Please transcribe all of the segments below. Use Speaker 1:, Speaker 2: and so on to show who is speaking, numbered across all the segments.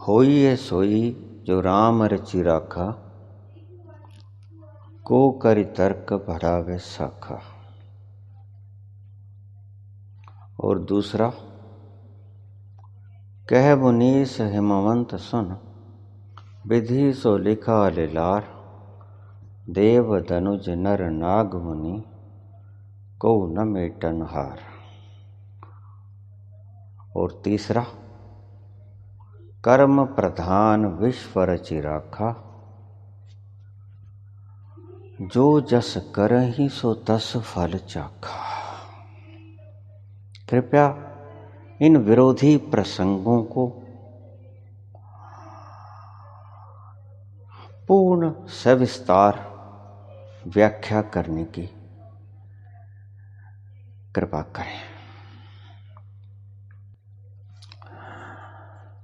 Speaker 1: होइए सोई जो राम रचि राखा, को करि तर्क बढ़ावे साखा। और दूसरा, कह मुनीस हिमवंत सुन, विधि सो लिखा लिलार, देव धनुज नर नाग मुनि, को न मेटन हार। और तीसरा, कर्म प्रधान विश्व रचि राखा, जो जस करहि सो तस फल चाखा। कृपया इन विरोधी प्रसंगों को पूर्ण सविस्तार व्याख्या करने की कृपा करें।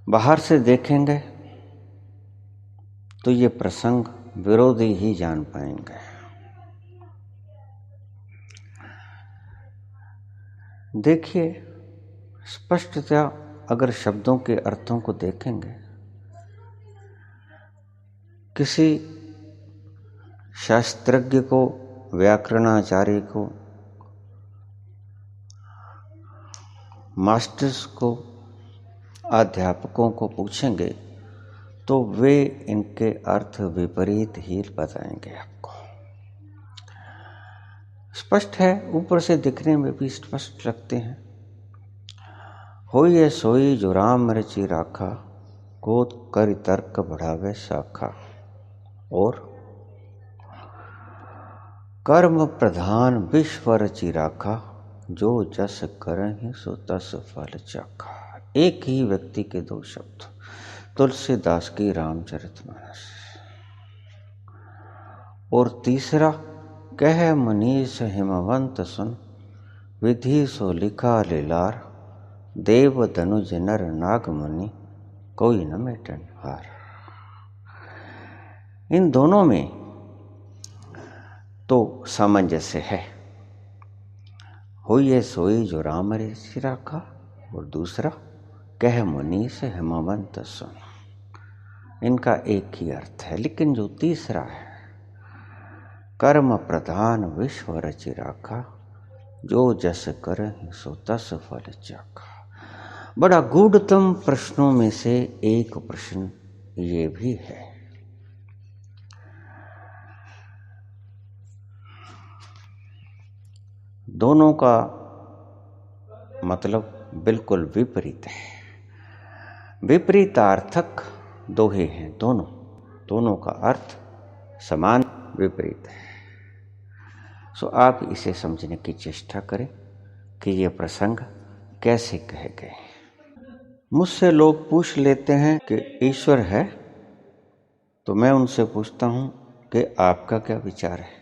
Speaker 1: बाहर से देखेंगे तो ये प्रसंग विरोधी ही जान पाएंगे। देखिए, स्पष्टतया अगर शब्दों के अर्थों को देखेंगे, किसी शास्त्रज्ञ को, व्याकरणाचार्य को, मास्टर्स को, अध्यापकों को पूछेंगे तो वे इनके अर्थ विपरीत ही बताएंगे आपको। स्पष्ट है, ऊपर से दिखने में भी स्पष्ट लगते हैं। होइए सोई जो राम रचि राखा, को करि तर्क बढ़ावे साखा। और कर्म प्रधान विश्व रचि राखा, जो जस करहि सो तस फल चाखा। एक ही व्यक्ति के दो शब्द, तुलसीदास की रामचरितमानस। और तीसरा, कह मनीष हिमवंत सुन, विधि सो लिखा लिलार, देव धनुज नर नाग मुनि, कोई न मेटन हार। इन दोनों में तो सामंजस्य है। होइए सोई जो राम रचि राखा, और दूसरा, कह मुनीष हिमवंत सुन। इनका एक ही अर्थ है, लेकिन जो तीसरा है, कर्म प्रधान विश्व रचि राखा, जो जस करहि सो तस फल चाखा। बड़ा गूढ़तम प्रश्नों में से एक प्रश्न ये भी है। दोनों का मतलब बिल्कुल विपरीत है। विपरीतार्थक दोहे हैं दोनों का अर्थ समान विपरीत है। सो आप इसे समझने की चेष्टा करें कि ये प्रसंग कैसे कहे गए। मुझसे लोग पूछ लेते हैं कि ईश्वर है, तो मैं उनसे पूछता हूं कि आपका क्या विचार है।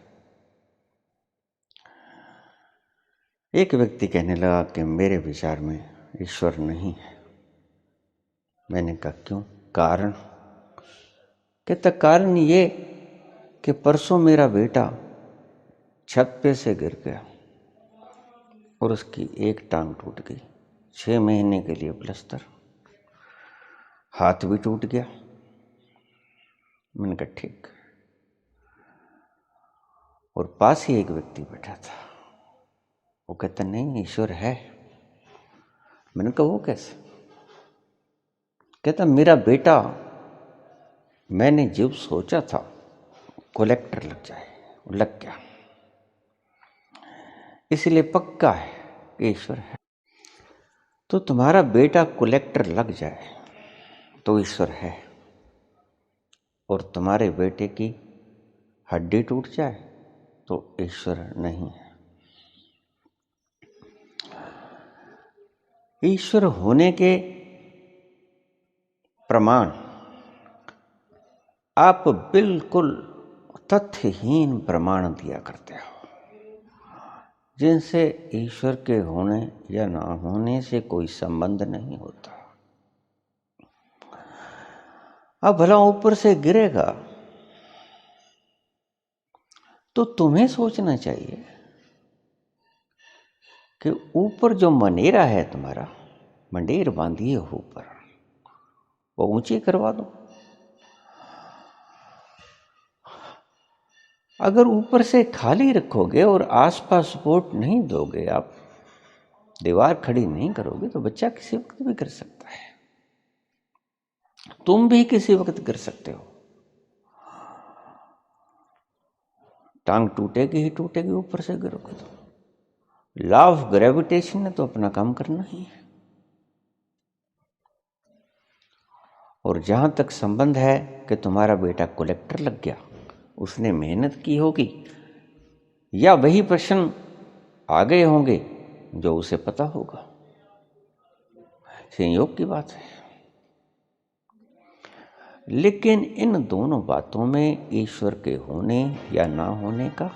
Speaker 1: एक व्यक्ति कहने लगा कि मेरे विचार में ईश्वर नहीं है। मैंने कहा क्यों? कारण? कहता कारण ये कि परसों मेरा बेटा छत पे से गिर गया और उसकी एक टांग टूट गई, 6 महीने के लिए प्लास्टर, हाथ भी टूट गया। मैंने कहा ठीक। और पास ही एक व्यक्ति बैठा था, वो कहता नहीं ईश्वर है। मैंने कहा वो कैसे? कहता मेरा बेटा, मैंने जो सोचा था कलेक्टर लग जाए, वो लग गया, इसलिए पक्का है कि ईश्वर है। तो तुम्हारा बेटा कलेक्टर लग जाए तो ईश्वर है, और तुम्हारे बेटे की हड्डी टूट जाए तो ईश्वर नहीं है। ईश्वर होने के प्रमाण आप बिल्कुल तथ्यहीन प्रमाण दिया करते हो, जिनसे ईश्वर के होने या ना होने से कोई संबंध नहीं होता। अब भला ऊपर से गिरेगा तो तुम्हें सोचना चाहिए कि ऊपर जो मनेरा है, तुम्हारा मंडेर बांधिए हो ऊपर, वो ऊंची करवा दो। अगर ऊपर से खाली रखोगे और आसपास सपोर्ट नहीं दोगे, आप दीवार खड़ी नहीं करोगे, तो बच्चा किसी वक्त भी कर सकता है, तुम भी किसी वक्त कर सकते हो। टांग टूटेगी ही टूटेगी ऊपर से गिरोगे तो। लॉ ऑफ ग्रेविटेशन ने तो अपना काम करना ही है। और जहां तक संबंध है कि तुम्हारा बेटा कलेक्टर लग गया, उसने मेहनत की होगी या वही प्रश्न आ गए होंगे जो उसे पता होगा, संयोग की बात है। लेकिन इन दोनों बातों में ईश्वर के होने या ना होने का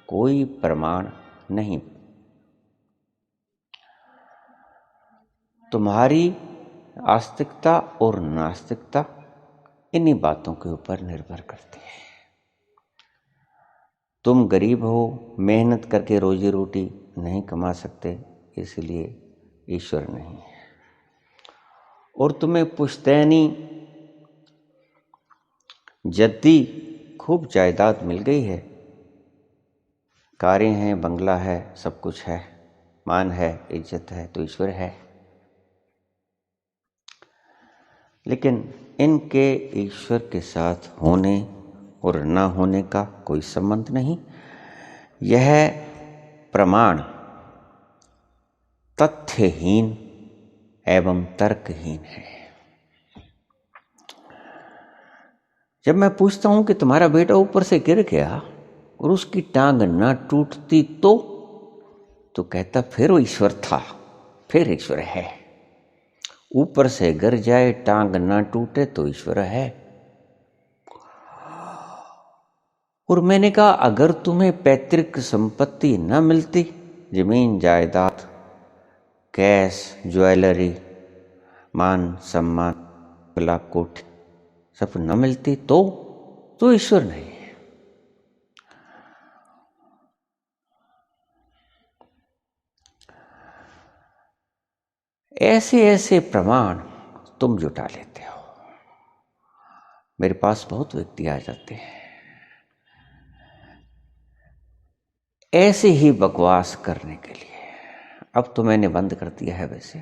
Speaker 1: कोई प्रमाण नहीं। तुम्हारी आस्तिकता और नास्तिकता इन्हीं बातों के ऊपर निर्भर करती है। तुम गरीब हो, मेहनत करके रोजी रोटी नहीं कमा सकते, इसलिए ईश्वर नहीं है। और तुम्हें पुश्तैनी जद्दी खूब जायदाद मिल गई है, कारें हैं, बंगला है, सब कुछ है, मान है, इज्जत है, तो ईश्वर है। लेकिन इनके ईश्वर के साथ होने और ना होने का कोई संबंध नहीं। यह प्रमाण तथ्यहीन एवं तर्कहीन है। जब मैं पूछता हूं कि तुम्हारा बेटा ऊपर से गिर गया और उसकी टांग ना टूटती तो कहता फिर वो ईश्वर था, फिर ईश्वर है। ऊपर से गिर जाए, टांग ना टूटे तो ईश्वर है। और मैंने कहा अगर तुम्हें पैतृक संपत्ति न मिलती, जमीन जायदाद, कैश, ज्वेलरी, मान सम्मान, बंगला, कोठी सब न मिलती तो ईश्वर नहीं है। ऐसे ऐसे प्रमाण तुम जुटा लेते हो। मेरे पास बहुत व्यक्ति आ जाते हैं ऐसे ही बकवास करने के लिए। अब तो मैंने बंद कर दिया है वैसे,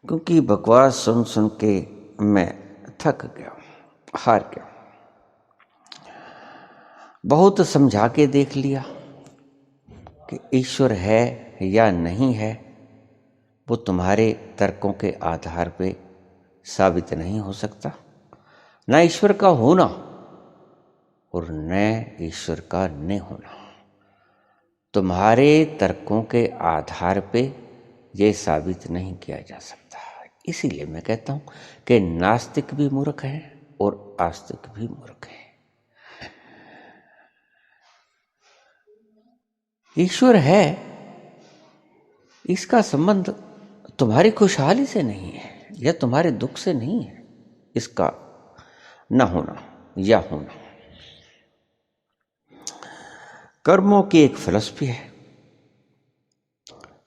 Speaker 1: क्योंकि बकवास सुन सुन के मैं थक गया, हार गया। बहुत समझा के देख लिया कि ईश्वर है या नहीं है, वो तुम्हारे तर्कों के आधार पे साबित नहीं हो सकता। न ईश्वर का होना और न ईश्वर का न होना तुम्हारे तर्कों के आधार पे ये साबित नहीं किया जा सकता। इसीलिए मैं कहता हूं कि नास्तिक भी मूर्ख है और आस्तिक भी मूर्ख है। ईश्वर है, इसका संबंध तुम्हारी खुशहाली से नहीं है या तुम्हारे दुख से नहीं है, इसका न होना या होना। कर्मों की एक फिलॉसफी है,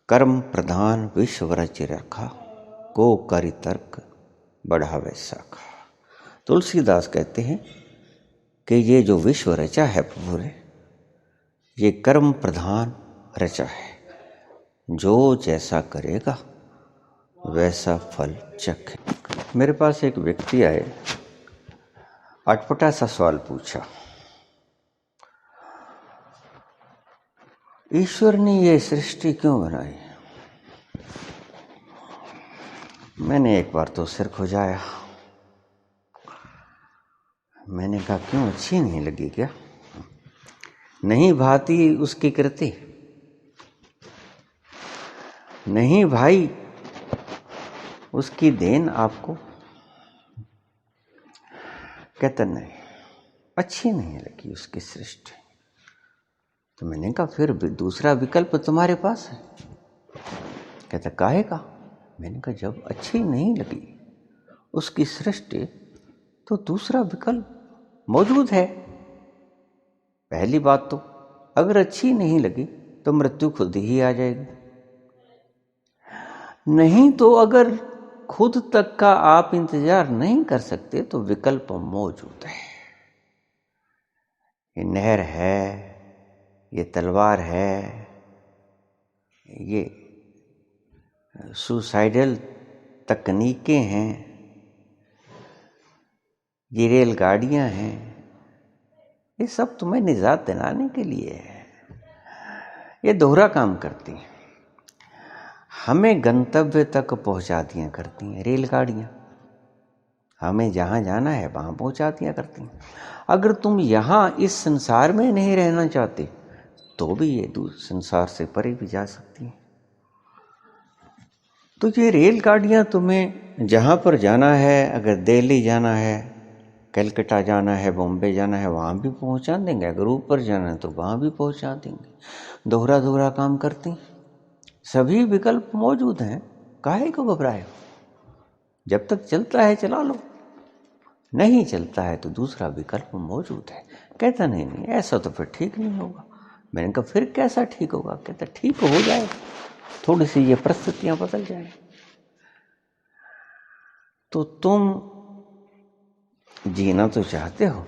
Speaker 1: कर्म प्रधान विश्व रच रखा, को करि तर्क बढ़ावे शाखा। तुलसीदास कहते हैं कि ये जो विश्व रचा है प्रभु ने, ये कर्म प्रधान रचा है, जो जैसा करेगा वैसा फल चखे। मेरे पास एक व्यक्ति आए, अटपटा सा सवाल पूछा, ईश्वर ने ये सृष्टि क्यों बनाई? मैंने एक बार तो सिर खुजाया। मैंने कहा क्यों, अच्छी नहीं लगी क्या? नहीं भाती उसकी कृति? नहीं भाई उसकी देन आपको? कहता नहीं, अच्छी नहीं लगी उसकी सृष्टि। तो मैंने कहा फिर दूसरा विकल्प तुम्हारे पास है? कहता काहे का? मैंने कहा जब अच्छी नहीं लगी उसकी सृष्टि तो दूसरा विकल्प मौजूद है। पहली बात तो अगर अच्छी नहीं लगी तो मृत्यु खुद ही आ जाएगी, नहीं तो अगर खुद तक का आप इंतजार नहीं कर सकते तो विकल्प मौजूद है। ये नहर है, ये तलवार है, ये सुसाइडल तकनीकें हैं, ये रेलगाड़ियां हैं, ये सब तुम्हें निजात दिलाने के लिए है। ये दोहरा काम करती हैं, हमें गंतव्य तक पहुंचा दिया करती हैं रेलगाड़ियां, हमें जहां जाना है वहां पहुंचा दिया करती हैं। अगर तुम यहां इस संसार में नहीं रहना चाहते तो भी ये संसार से परे भी जा सकती हैं। तो ये रेलगाड़ियां तुम्हें जहां पर जाना है, अगर दिल्ली जाना है, कलकत्ता जाना है, बॉम्बे जाना है, वहां भी पहुंचा देंगे। अगर ऊपर जाना है तो वहां भी पहुंचा देंगे। दोहरा दोहरा काम करती, सभी विकल्प मौजूद हैं, काहे को घबराए। जब तक चलता है चला लो, नहीं चलता है तो दूसरा विकल्प मौजूद है। कहता नहीं ऐसा तो फिर ठीक नहीं होगा। मैंने कहा फिर कैसा ठीक होगा? कहता ठीक हो जाए, थोड़ी सी ये परिस्थितियां बदल जाए। तो तुम जीना तो चाहते हो,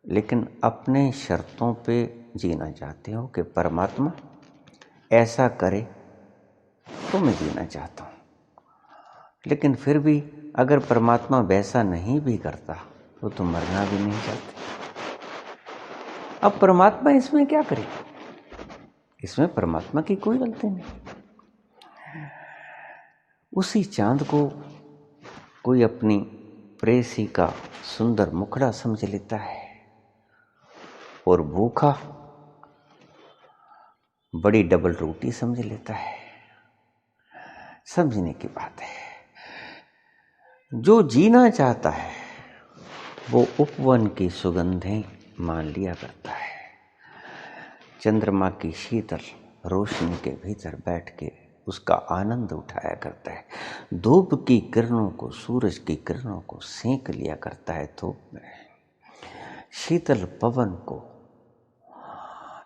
Speaker 1: लेकिन अपने शर्तों पे जीना चाहते हो कि परमात्मा ऐसा करे तो मैं जीना चाहता हूं। लेकिन फिर भी अगर परमात्मा वैसा नहीं भी करता तो तुम मरना भी नहीं चाहते। अब परमात्मा इसमें क्या करे? इसमें परमात्मा की कोई गलती नहीं। उसी चांद को कोई अपनी प्रेसी का सुंदर मुखड़ा समझ लेता है और भूखा बड़ी डबल रोटी समझ लेता है। समझने की बात है। जो जीना चाहता है वो उपवन की सुगंधें मान लिया करता है। चंद्रमा की शीतल रोशनी के भीतर बैठ के उसका आनंद उठाया करता है। धूप की किरणों को, सूरज की किरणों को सेंक लिया करता है धूप में। शीतल पवन को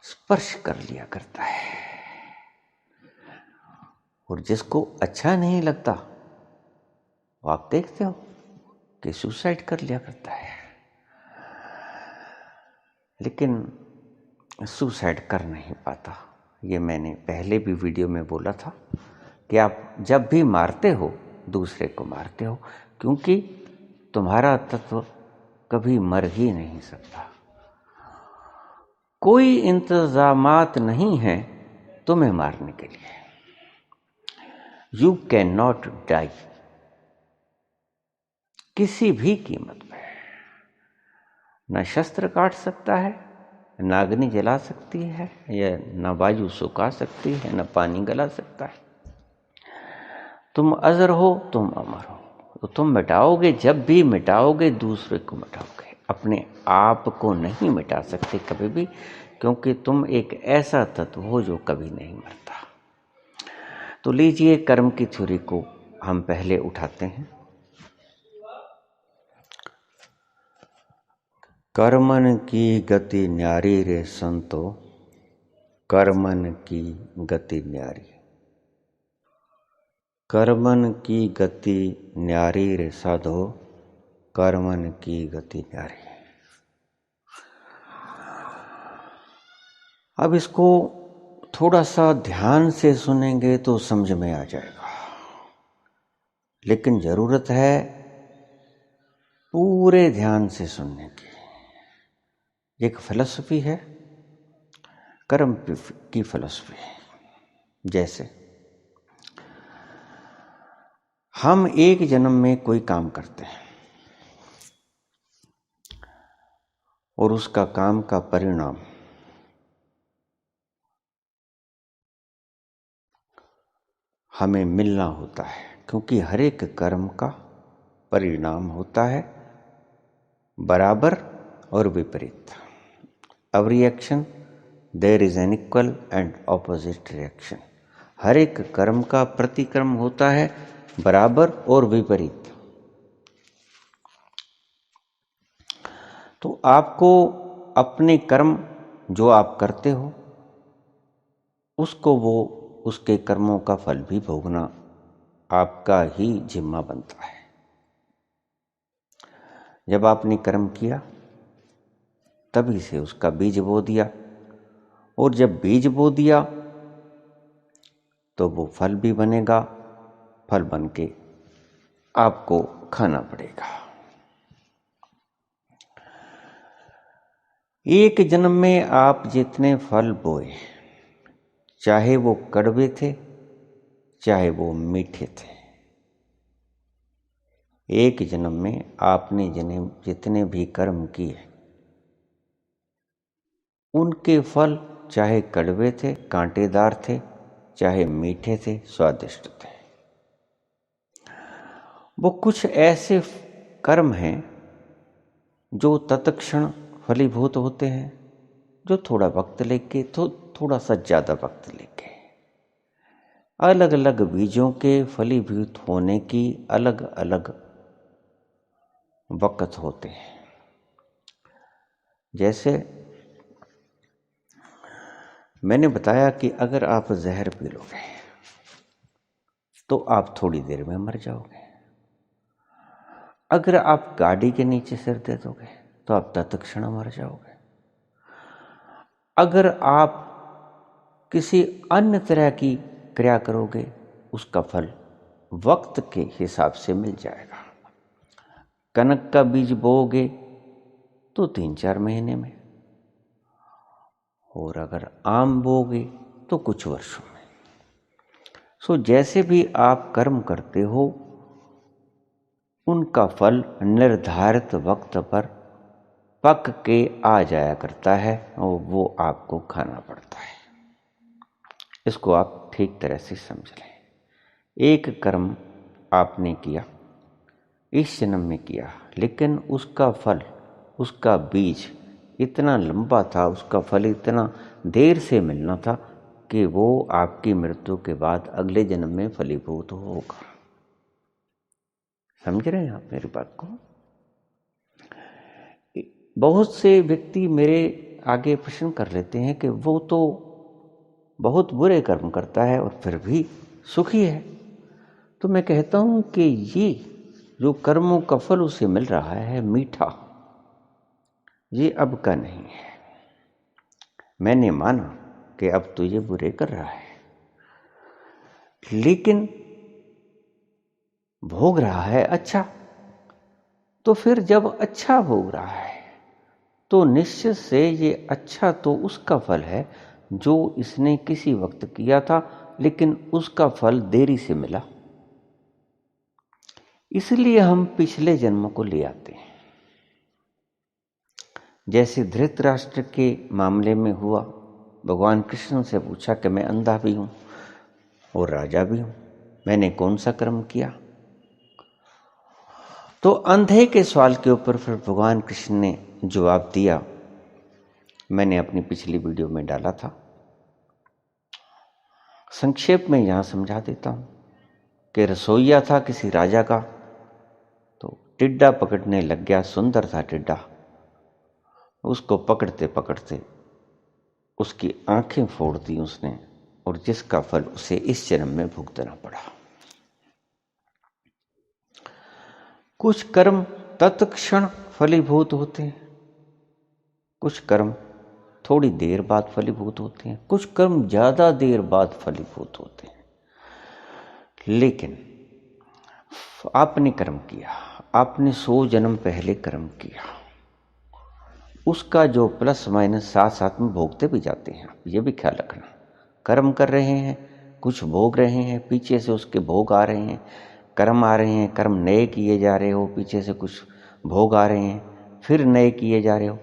Speaker 1: स्पर्श कर लिया करता है। और जिसको अच्छा नहीं लगता वो आप देखते हो कि सुसाइड कर लिया करता है। लेकिन सुसाइड कर नहीं पाता। ये मैंने पहले भी वीडियो में बोला था कि आप जब भी मारते हो दूसरे को मारते हो, क्योंकि तुम्हारा तत्व कभी मर ही नहीं सकता। कोई इंतजामात नहीं है तुम्हें मारने के लिए। यू कैन नॉट डाई, किसी भी कीमत पे। न शस्त्र काट सकता है, न अग्नि जला सकती है, या न वायु सुखा सकती है, न पानी गला सकता है। तुम अजर हो, तुम अमर हो। तो तुम मिटाओगे, जब भी मिटाओगे दूसरे को मिटाओगे, अपने आप को नहीं मिटा सकते कभी भी, क्योंकि तुम एक ऐसा तत्व हो जो कभी नहीं मरता। तो लीजिए कर्म की थ्योरी को हम पहले उठाते हैं। कर्मन की गति न्यारी रे संतो, कर्मन की गति न्यारी। कर्मन की गति न्यारी रे साधो, कर्मन की गति न्यारी। अब इसको थोड़ा सा ध्यान से सुनेंगे तो समझ में आ जाएगा, लेकिन जरूरत है पूरे ध्यान से सुनने की। एक फिलॉसफी है कर्म की फिलॉसफी। जैसे हम एक जन्म में कोई काम करते हैं और उसका काम का परिणाम हमें मिलना होता है, क्योंकि हर एक कर्म का परिणाम होता है बराबर और विपरीत। Every action there is an equal and opposite reaction. हर एक कर्म का प्रतिक्रम होता है बराबर और विपरीत। तो आपको अपने कर्म जो आप करते हो उसको वो उसके कर्मों का फल भी भोगना आपका ही जिम्मा बनता है। जब आपने कर्म किया तभी से उसका बीज बो दिया, और जब बीज बो दिया तो वो फल भी बनेगा, फल बन के आपको खाना पड़ेगा। एक जन्म में आप जितने फल बोए, चाहे वो कड़वे थे चाहे वो मीठे थे, एक जन्म में आपने जितने भी कर्म किए उनके फल चाहे कड़वे थे, कांटेदार थे, चाहे मीठे थे, स्वादिष्ट थे। वो कुछ ऐसे कर्म हैं जो तत्क्षण फलीभूत होते हैं, जो थोड़ा वक्त लेके थोड़ा सा ज़्यादा वक्त लेके, अलग अलग बीजों के फलीभूत होने की अलग अलग वक्त होते हैं। जैसे मैंने बताया कि अगर आप जहर पी लोगे तो आप थोड़ी देर में मर जाओगे। अगर आप गाड़ी के नीचे सिर दे दोगे तो आप तत्क्षण मर जाओगे। अगर आप किसी अन्य तरह की क्रिया करोगे उसका फल वक्त के हिसाब से मिल जाएगा। कनक का बीज बोओगे तो 3-4 महीने में, और अगर आम बोओगे तो कुछ वर्षों में। जैसे भी आप कर्म करते हो उनका फल निर्धारित वक्त पर पक के आ जाया करता है और वो आपको खाना पड़ता है। इसको आप ठीक तरह से समझ लें। एक कर्म आपने किया, इस जन्म में किया, लेकिन उसका फल, उसका बीज इतना लंबा था, उसका फल इतना देर से मिलना था कि वो आपकी मृत्यु के बाद अगले जन्म में फलीभूत होगा। समझ रहे हैं आप मेरी बात को? बहुत से व्यक्ति मेरे आगे प्रश्न कर लेते हैं कि वो तो बहुत बुरे कर्म करता है और फिर भी सुखी है। तो मैं कहता हूं कि ये जो कर्मों का फल उसे मिल रहा है मीठा, ये अब का नहीं है। मैंने माना कि अब तो ये बुरे कर रहा है, लेकिन भोग रहा है अच्छा। तो फिर जब अच्छा भोग रहा है तो निश्चित से ये अच्छा तो उसका फल है जो इसने किसी वक्त किया था, लेकिन उसका फल देरी से मिला। इसलिए हम पिछले जन्म को ले आते हैं। जैसे धृतराष्ट्र के मामले में हुआ, भगवान कृष्ण से पूछा कि मैं अंधा भी हूं और राजा भी हूं, मैंने कौन सा कर्म किया? तो अंधे के सवाल के ऊपर फिर भगवान कृष्ण ने जवाब दिया, मैंने अपनी पिछली वीडियो में डाला था, संक्षेप में यहां समझा देता हूं कि रसोइया था किसी राजा का, तो टिड्डा पकड़ने लग गया। सुंदर था टिड्डा, उसको पकड़ते पकड़ते उसकी आंखें फोड़ दी उसने, और जिसका फल उसे इस जन्म में भुगतना पड़ा। कुछ कर्म तत्क्षण फलीभूत होते हैं, कुछ कर्म थोड़ी देर बाद फलीभूत होते हैं, कुछ कर्म ज्यादा देर बाद फलीभूत होते हैं। लेकिन आपने कर्म किया, आपने 100 जन्म पहले कर्म किया, उसका जो प्लस माइनस साथ साथ में भोगते भी जाते हैं। ये भी ख्याल रखना, कर्म कर रहे हैं, कुछ भोग रहे हैं, पीछे से उसके भोग आ रहे हैं, कर्म आ रहे हैं, कर्म नए किए जा रहे हो, पीछे से कुछ भोग आ रहे हैं, फिर नए किए जा रहे हो।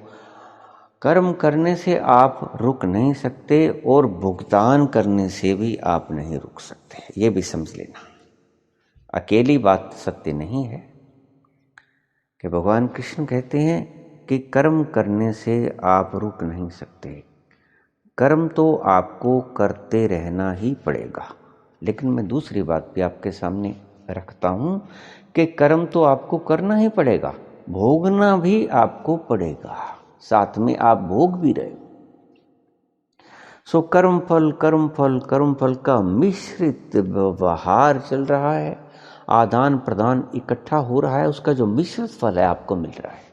Speaker 1: कर्म करने से आप रुक नहीं सकते और भुगतान करने से भी आप नहीं रुक सकते, ये भी समझ लेना। अकेली बात सत्य नहीं है कि भगवान कृष्ण कहते हैं कि कर्म करने से आप रुक नहीं सकते। कर्म तो आपको करते रहना ही पड़ेगा, लेकिन मैं दूसरी बात भी आपके सामने रखता हूं कि कर्म तो आपको करना ही पड़ेगा, भोगना भी आपको पड़ेगा, साथ में आप भोग भी रहे। कर्म फल का मिश्रित व्यवहार चल रहा है। आदान प्रदान इकट्ठा हो रहा है, उसका जो मिश्रित फल है आपको मिल रहा है।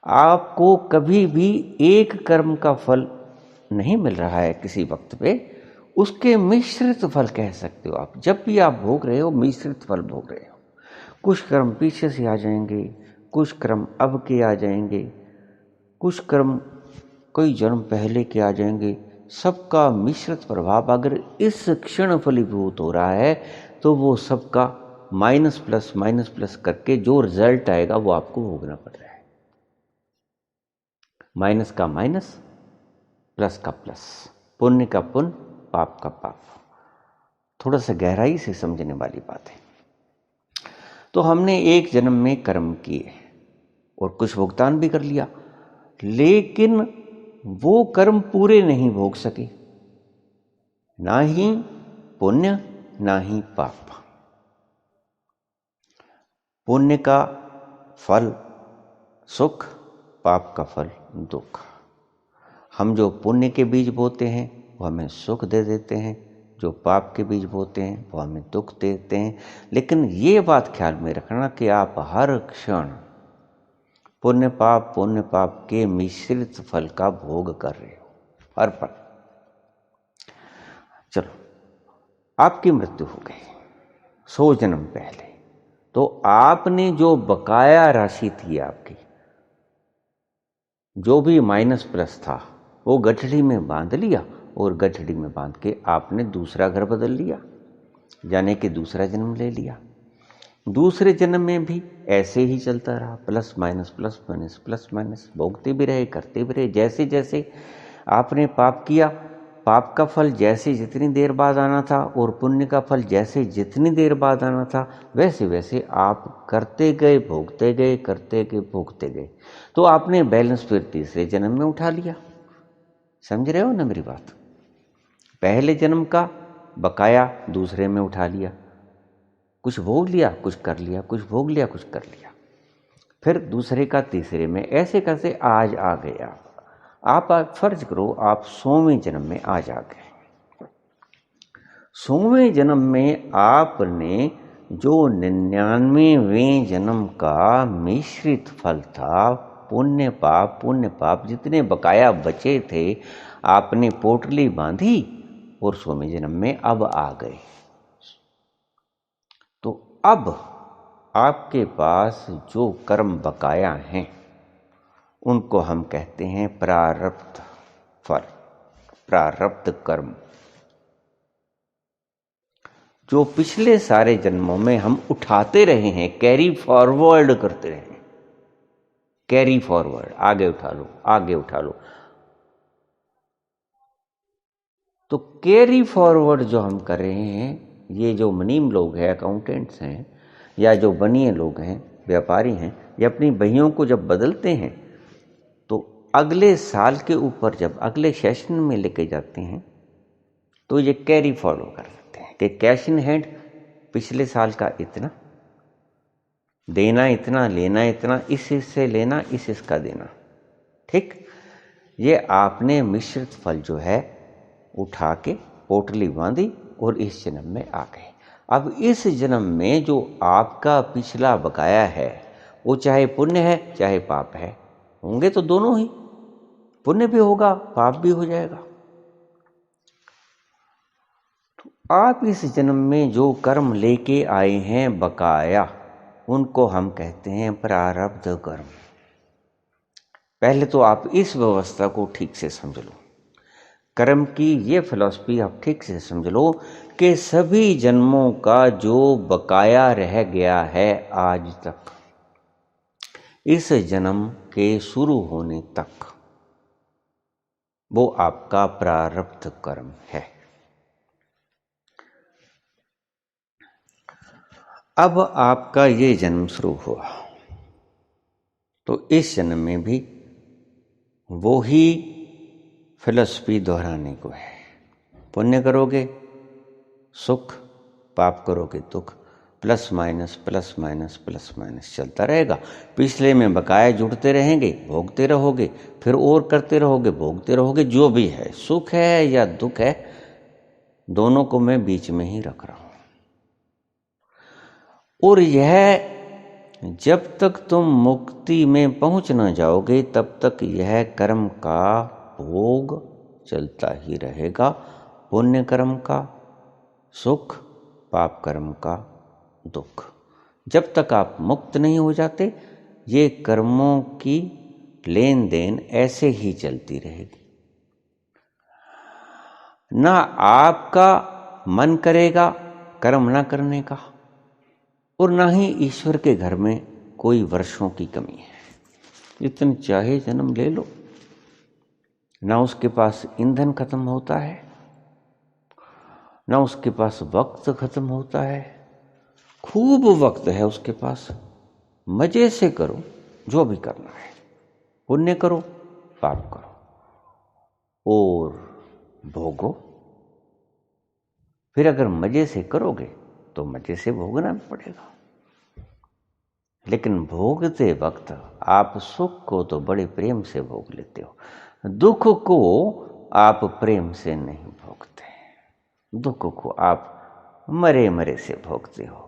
Speaker 1: आपको कभी भी एक कर्म का फल नहीं मिल रहा है किसी वक्त पे, उसके मिश्रित फल कह सकते हो आप। जब भी आप भोग रहे हो मिश्रित फल भोग रहे हो। कुछ कर्म पीछे से आ जाएंगे, कुछ कर्म अब के आ जाएंगे, कुछ कर्म कई जन्म पहले के आ जाएंगे। सबका मिश्रित प्रभाव अगर इस क्षण फलीभूत हो रहा है तो वो सबका माइनस प्लस करके जो रिजल्ट आएगा वो आपको भोगना पड़ रहा है। माइनस का माइनस, प्लस का प्लस, पुण्य का पुण्य, पाप का पाप। थोड़ा सा गहराई से समझने वाली बात है। तो हमने एक जन्म में कर्म किए और कुछ भुगतान भी कर लिया, लेकिन वो कर्म पूरे नहीं भोग सके, ना ही पुण्य ना ही पाप। पुण्य का फल सुख, पाप का फल दुख। हम जो पुण्य के बीज बोते हैं वो हमें सुख दे देते हैं, जो पाप के बीज बोते हैं वो हमें दुख देते हैं। लेकिन ये बात ख्याल में रखना कि आप हर क्षण पुण्य पाप के मिश्रित फल का भोग कर रहे हो हर पल। चलो, आपकी मृत्यु हो गई 100 जन्म पहले, तो आपने जो बकाया राशि थी आपकी, जो भी माइनस प्लस था, वो गठड़ी में बांध लिया और गठड़ी में बांध के आपने दूसरा घर बदल लिया, यानी कि दूसरा जन्म ले लिया। दूसरे जन्म में भी ऐसे ही चलता रहा, प्लस माइनस भोगते भी रहे, करते भी रहे। जैसे जैसे आपने पाप किया, पाप का फल जैसे जितनी देर बाद आना था और पुण्य का फल जैसे जितनी देर बाद आना था, वैसे वैसे आप करते गए, भोगते गए, करते गए, भोगते गए। तो आपने बैलेंस फिर तीसरे जन्म में उठा लिया। समझ रहे हो ना मेरी बात? पहले जन्म का बकाया दूसरे में उठा लिया, कुछ भोग लिया, कुछ कर लिया, कुछ भोग लिया, कुछ कर लिया, फिर दूसरे का तीसरे में, ऐसे कैसे आज आ गए आप फर्ज करो आप 100वें जन्म में आज आ गए। 100वें जन्म में आपने जो 99वें जन्म का मिश्रित फल था, पुण्य पाप जितने बकाया बचे थे, आपने पोटली बांधी और 100वें जन्म में अब आ गए। तो अब आपके पास जो कर्म बकाया हैं उनको हम कहते हैं प्रारब्ध फल, प्रारब्ध कर्म। जो पिछले सारे जन्मों में हम उठाते रहे हैं, कैरी फॉरवर्ड करते रहे हैं, कैरी फॉरवर्ड, आगे उठा लो, आगे उठा लो। तो कैरी फॉरवर्ड जो हम कर रहे हैं, ये जो मुनीम लोग हैं, अकाउंटेंट्स हैं, या जो बनिए लोग हैं, व्यापारी हैं, ये अपनी बहियों को जब बदलते हैं तो अगले साल के ऊपर जब अगले सेशन में लेके जाते हैं तो ये कैरी फॉलो कर सकते हैं कि कैश इन हैंड पिछले साल का इतना, देना इतना, लेना इतना, इस इससे लेना, इस इसका देना। ठीक, ये आपने मिश्रित फल जो है उठा के पोटली बांधी और इस जन्म में आ गए। अब इस जन्म में जो आपका पिछला बकाया है, वो चाहे पुण्य है चाहे पाप है, होंगे तो दोनों ही, पुण्य भी होगा पाप भी हो जाएगा। तो आप इस जन्म में जो कर्म लेके आए हैं बकाया, उनको हम कहते हैं प्रारब्ध कर्म। पहले तो आप इस व्यवस्था को ठीक से समझ लो, कर्म की ये फिलॉसफी आप ठीक से समझ लो कि सभी जन्मों का जो बकाया रह गया है आज तक, इस जन्म के शुरू होने तक, वो आपका प्रारब्ध कर्म है। अब आपका ये जन्म शुरू हुआ तो इस जन्म में भी वो ही फिलॉसफी दोहराने को है। पुण्य करोगे सुख, पाप करोगे दुख, प्लस माइनस चलता रहेगा। पिछले में बकाया जुड़ते रहेंगे, भोगते रहोगे, फिर और करते रहोगे, भोगते रहोगे। जो भी है, सुख है या दुख है, दोनों को मैं बीच में ही रख रहा हूं। और यह जब तक तुम मुक्ति में पहुंच न जाओगे तब तक यह कर्म का भोग चलता ही रहेगा। पुण्य कर्म का सुख, पाप कर्म का दुख। जब तक आप मुक्त नहीं हो जाते ये कर्मों की लेन देन ऐसे ही चलती रहेगी। ना आपका मन करेगा कर्म ना करने का, और ना ही ईश्वर के घर में कोई वर्षों की कमी है। जितने चाहे जन्म ले लो, ना उसके पास ईंधन खत्म होता है, ना उसके पास वक्त खत्म होता है। खूब वक्त है उसके पास। मजे से करो जो भी करना है, पुण्य करो पाप करो और भोगो। फिर अगर मजे से करोगे तो मजे से भोगना पड़ेगा। लेकिन भोगते वक्त आप सुख को तो बड़े प्रेम से भोग लेते हो, दुख को आप प्रेम से नहीं भोगते। दुख को आप मरे मरे से भोगते हो।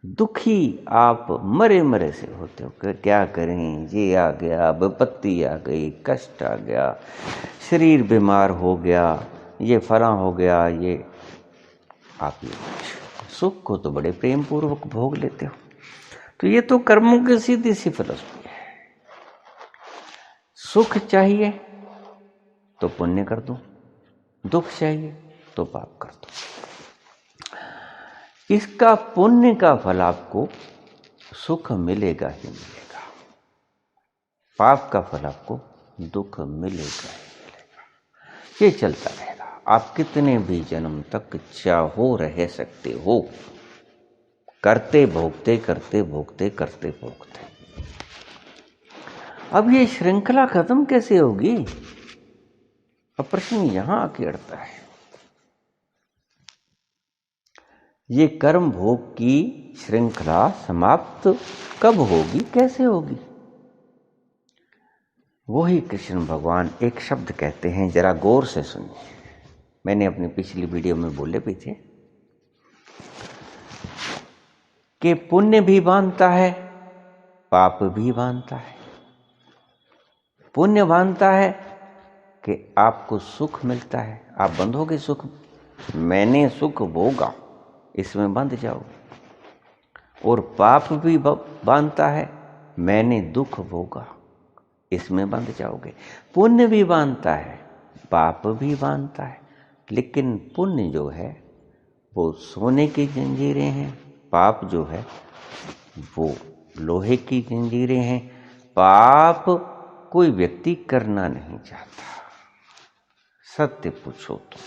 Speaker 1: दुखी आप मरे मरे से होते हो कि क्या करें, ये आ गया, विपत्ति आ गई, कष्ट आ गया, शरीर बीमार हो गया, ये फला हो गया, ये आप ये सुख को तो बड़े प्रेम पूर्वक भोग लेते हो। तो ये तो कर्मों की सीधी सी फिलॉसफी है। सुख चाहिए तो पुण्य कर दो, दुख चाहिए तो पाप कर दो। इसका पुण्य का फल आपको सुख मिलेगा ही मिलेगा, पाप का फल आपको दुख मिलेगा ही मिलेगा। ये चलता रहेगा। आप कितने भी जन्म तक चाहो रह सकते हो, करते भोगते करते भोगते करते भोगते। अब ये श्रृंखला खत्म कैसे होगी? अब प्रश्न यहां आके अड़ता है। ये कर्म भोग की श्रृंखला समाप्त कब होगी, कैसे होगी? वही कृष्ण भगवान एक शब्द कहते हैं, जरा गौर से सुनिए। मैंने अपनी पिछली वीडियो में बोले भी थे कि पुण्य भी बांधता है, पाप भी बांधता है। पुण्य बांधता है कि आपको सुख मिलता है, आप बंधोगे सुख, मैंने सुख भोगा, इसमें बंध जाओगे। और पाप भी बांधता है, मैंने दुख भोगा, इसमें बंध जाओगे। पुण्य भी बांधता है, पाप भी बांधता है, लेकिन पुण्य जो है वो सोने की जंजीरें हैं, पाप जो है वो लोहे की जंजीरें हैं। पाप कोई व्यक्ति करना नहीं चाहता, सत्य पूछो तो।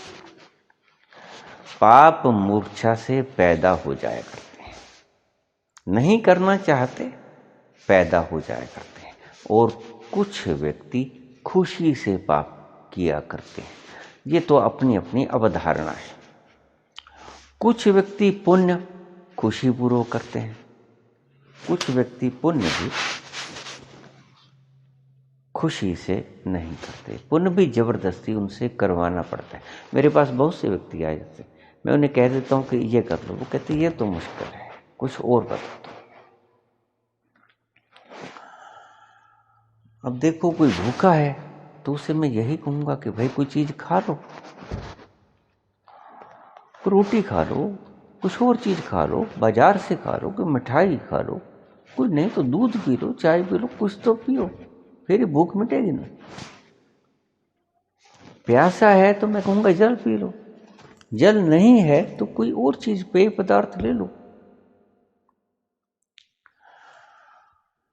Speaker 1: पाप मूर्छा से पैदा हो जाया करते हैं, नहीं करना चाहते, पैदा हो जाया करते हैं। और कुछ व्यक्ति खुशी से पाप किया करते हैं। ये तो अपनी अपनी अवधारणा है। कुछ व्यक्ति पुण्य खुशीपूर्वक करते हैं, कुछ व्यक्ति पुण्य भी खुशी से नहीं करते। पुण्य भी जबरदस्ती उनसे करवाना पड़ता है। मेरे पास बहुत से व्यक्ति आ जाते हैं, मैं उन्हें कह देता हूँ कि ये कर लो, वो कहते ये तो मुश्किल है, कुछ और कर दो। अब देखो कोई भूखा है तो उसे मैं यही कहूँगा कि भाई कोई चीज़ खा लो, रोटी खा लो, कुछ और चीज़ खा लो, बाजार से खा लो, कोई मिठाई खा लो, कोई नहीं तो दूध पी लो, चाय पी लो, कुछ तो पियो, फिर भूख मिटेगी ना। प्यासा है तो मैं कहूँगा जल पी लो, जल नहीं है तो कोई और चीज़ पेय पदार्थ ले लो।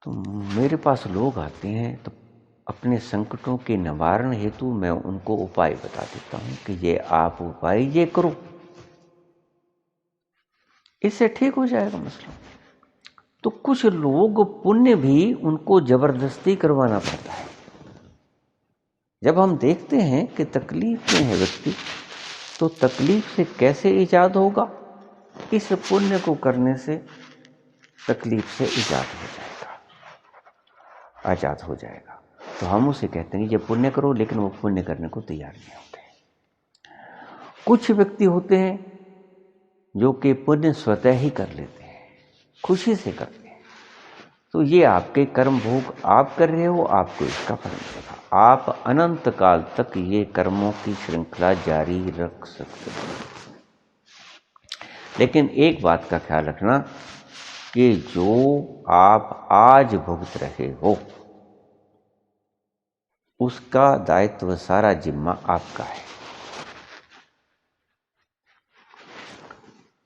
Speaker 1: तो मेरे पास लोग आते हैं तो अपने संकटों के निवारण हेतु मैं उनको उपाय बता देता हूँ कि ये आप उपाय ये करो, इससे ठीक हो जाएगा मसला। तो कुछ लोग पुण्य भी उनको जबरदस्ती करवाना पड़ता है। जब हम देखते हैं कि तकलीफ में है व्यक्ति, तो तकलीफ से कैसे इजाद होगा, इस पुण्य को करने से तकलीफ से इजाद हो जाएगा, आजाद हो जाएगा। तो हम उसे कहते हैं ये पुण्य करो, लेकिन वो पुण्य करने को तैयार नहीं होते। कुछ व्यक्ति होते हैं जो कि पुण्य स्वतः ही कर लेते हैं, खुशी से करते हैं, तो ये आपके कर्म भोग आप कर रहे हो, आपको इसका फल मिलेगा। आप अनंत काल तक ये कर्मों की श्रृंखला जारी रख सकते हो। लेकिन एक बात का ख्याल रखना कि जो आप आज भुगत रहे हो उसका दायित्व, सारा जिम्मा आपका है,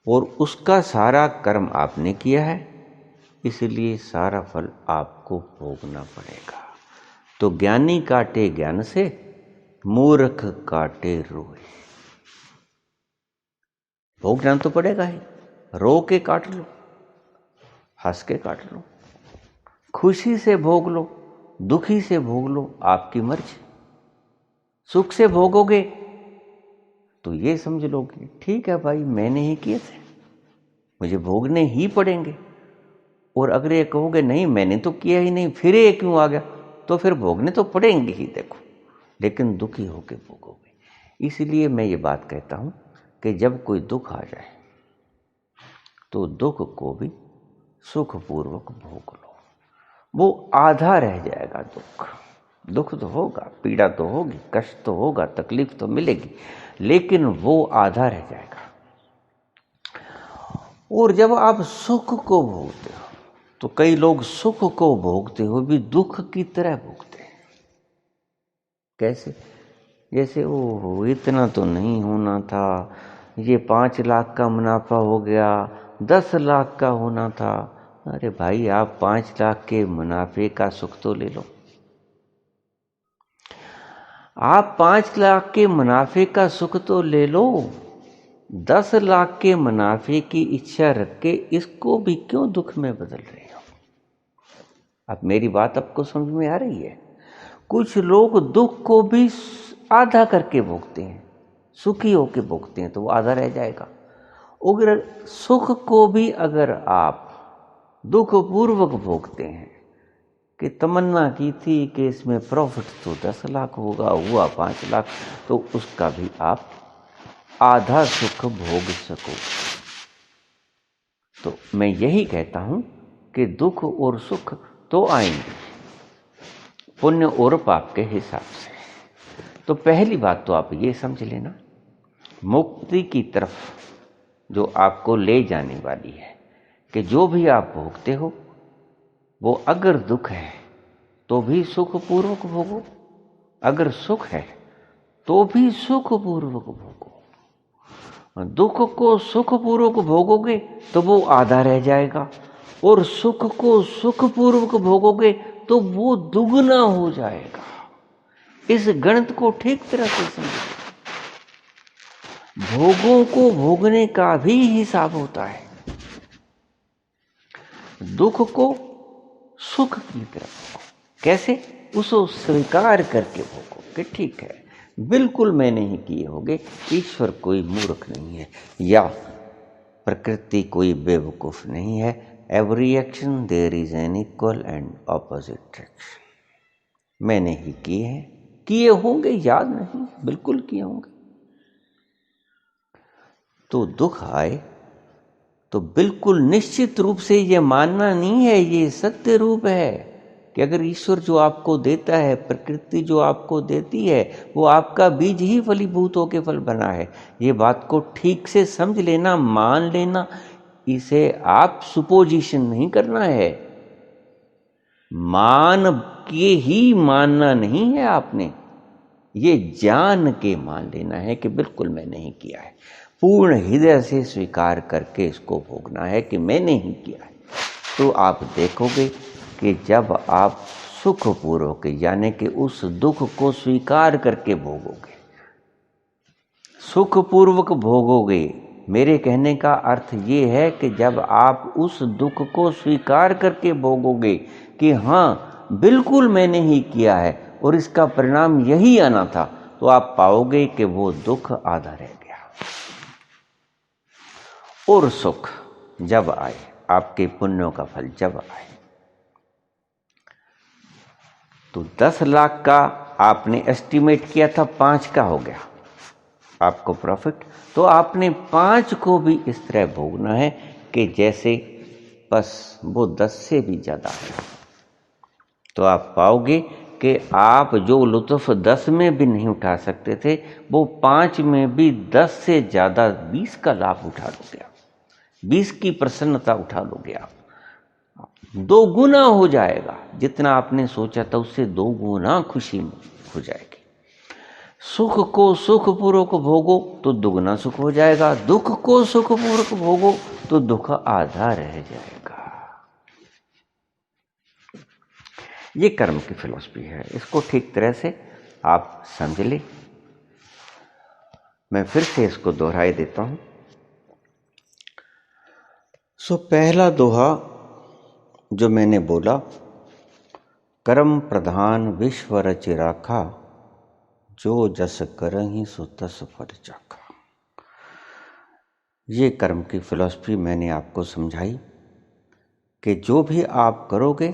Speaker 1: और उसका सारा कर्म आपने किया है, इसलिए सारा फल आपको भोगना पड़ेगा। तो ज्ञानी काटे ज्ञान से, मूर्ख काटे रोए। भोगना तो पड़ेगा ही, रो के काट लो, हंस के काट लो, खुशी से भोग लो, दुखी से भोग लो, आपकी मर्जी। सुख से भोगोगे तो ये समझ लोगे ठीक है भाई, मैंने ही किए थे, मुझे भोगने ही पड़ेंगे। और अगर ये कहोगे नहीं मैंने तो किया ही नहीं, फिर ये क्यों आ गया, तो फिर भोगने तो पड़ेंगे ही, देखो, लेकिन दुखी होके भोगोगे। इसलिए मैं ये बात कहता हूं कि जब कोई दुख आ जाए तो दुख को भी सुखपूर्वक भोग लो। वो आधा रह जाएगा दुख। दुख तो होगा, पीड़ा तो होगी, कष्ट तो होगा, तकलीफ तो मिलेगी, लेकिन वो आधा रह जाएगा। और जब आप सुख को भोगते हो, तो कई लोग सुख को भोगते हो भी दुख की तरह भोगते हैं। कैसे? जैसे वो इतना तो नहीं होना था, ये 5 लाख का मुनाफा हो गया, 10 लाख का होना था। अरे भाई, आप 5 लाख के मुनाफे का सुख तो ले लो। आप 5 लाख के मुनाफे का सुख तो ले लो, 10 लाख के मुनाफे की इच्छा रख के इसको भी क्यों दुख में बदल रहे हो? अब मेरी बात आपको समझ में आ रही है? कुछ लोग दुख को भी आधा करके भोगते हैं, सुखी होके भोगते हैं, तो वो आधा रह जाएगा। अगर सुख को भी अगर आप दुख पूर्वक भोगते हैं कि तमन्ना की थी कि इसमें प्रॉफिट तो 10 लाख होगा, हुआ 5 लाख, तो उसका भी आप आधा सुख भोग सको। तो मैं यही कहता हूं कि दुख और सुख तो आएंगे, पुण्य और पाप के हिसाब से। तो पहली बात तो आप ये समझ लेना, मुक्ति की तरफ जो आपको ले जाने वाली है, कि जो भी आप भोगते हो वो अगर दुख है तो भी सुखपूर्वक भोगो, अगर सुख है तो भी सुखपूर्वक भोगो। दुख को सुखपूर्वक भोगोगे तो वो आधा रह जाएगा, और सुख को सुखपूर्वक भोगोगे तो वो दुगना हो जाएगा। इस गणित को ठीक तरह से समझो। भोगों को भोगने का भी हिसाब होता है। दुख को सुख की तरह भोगो। कैसे? उसको स्वीकार करके भोगो कि ठीक है, बिल्कुल मैंने ही किए होंगे, ईश्वर कोई मूर्ख नहीं है, या प्रकृति कोई बेवकूफ नहीं है। Every action there is an equal and opposite action. मैंने ही किए हैं, किए होंगे, याद नहीं, बिल्कुल किए होंगे। तो दुख आए तो बिल्कुल निश्चित रूप से ये मानना नहीं है, ये सत्य रूप है कि अगर ईश्वर जो आपको देता है, प्रकृति जो आपको देती है, वो आपका बीज ही फलीभूत होकर फल बना है। ये बात को ठीक से समझ लेना, मान लेना। इसे आप सुपोजिशन नहीं करना है, मान के ही मानना नहीं है आपने, ये जान के मान लेना है कि बिल्कुल मैंने ही किया है। पूर्ण हृदय से स्वीकार करके इसको भोगना है कि मैंने ही किया है। तो आप देखोगे कि जब आप सुखपूर्वक, यानी कि उस दुख को स्वीकार करके भोगोगे, सुखपूर्वक भोगोगे। मेरे कहने का अर्थ ये है कि जब आप उस दुख को स्वीकार करके भोगोगे कि हाँ बिल्कुल मैंने ही किया है और इसका परिणाम यही आना था, तो आप पाओगे कि वो दुख आधा रह गया। और सुख जब आए, आपके पुण्यों का फल जब आए, तो 10 लाख का आपने एस्टिमेट किया था, 5 का हो गया आपको प्रॉफिट, तो आपने 5 को भी इस तरह भोगना है कि जैसे बस वो 10 से भी ज्यादा है। तो आप पाओगे कि आप जो लुत्फ 10 में भी नहीं उठा सकते थे, वो 5 में भी 10 से ज्यादा 20 का लाभ उठा लोगे आप, 20 की प्रसन्नता उठा लोगे आप। 2 गुना हो जाएगा, जितना आपने सोचा था उससे 2 गुना खुशी हो जाएगी। सुख को सुखपूर्वक भोगो तो दुगना सुख हो जाएगा, दुख को सुखपूर्वक भोगो तो दुख आधा रह जाएगा। ये कर्म की फिलॉसफी है, इसको ठीक तरह से आप समझ ले। मैं फिर से इसको दोहराई देता हूं। पहला दोहा जो मैंने बोला, कर्म प्रधान विश्व रच राखा, जो जस करहि सो तस फल चाखा। ये कर्म की फिलॉसफी मैंने आपको समझाई कि जो भी आप करोगे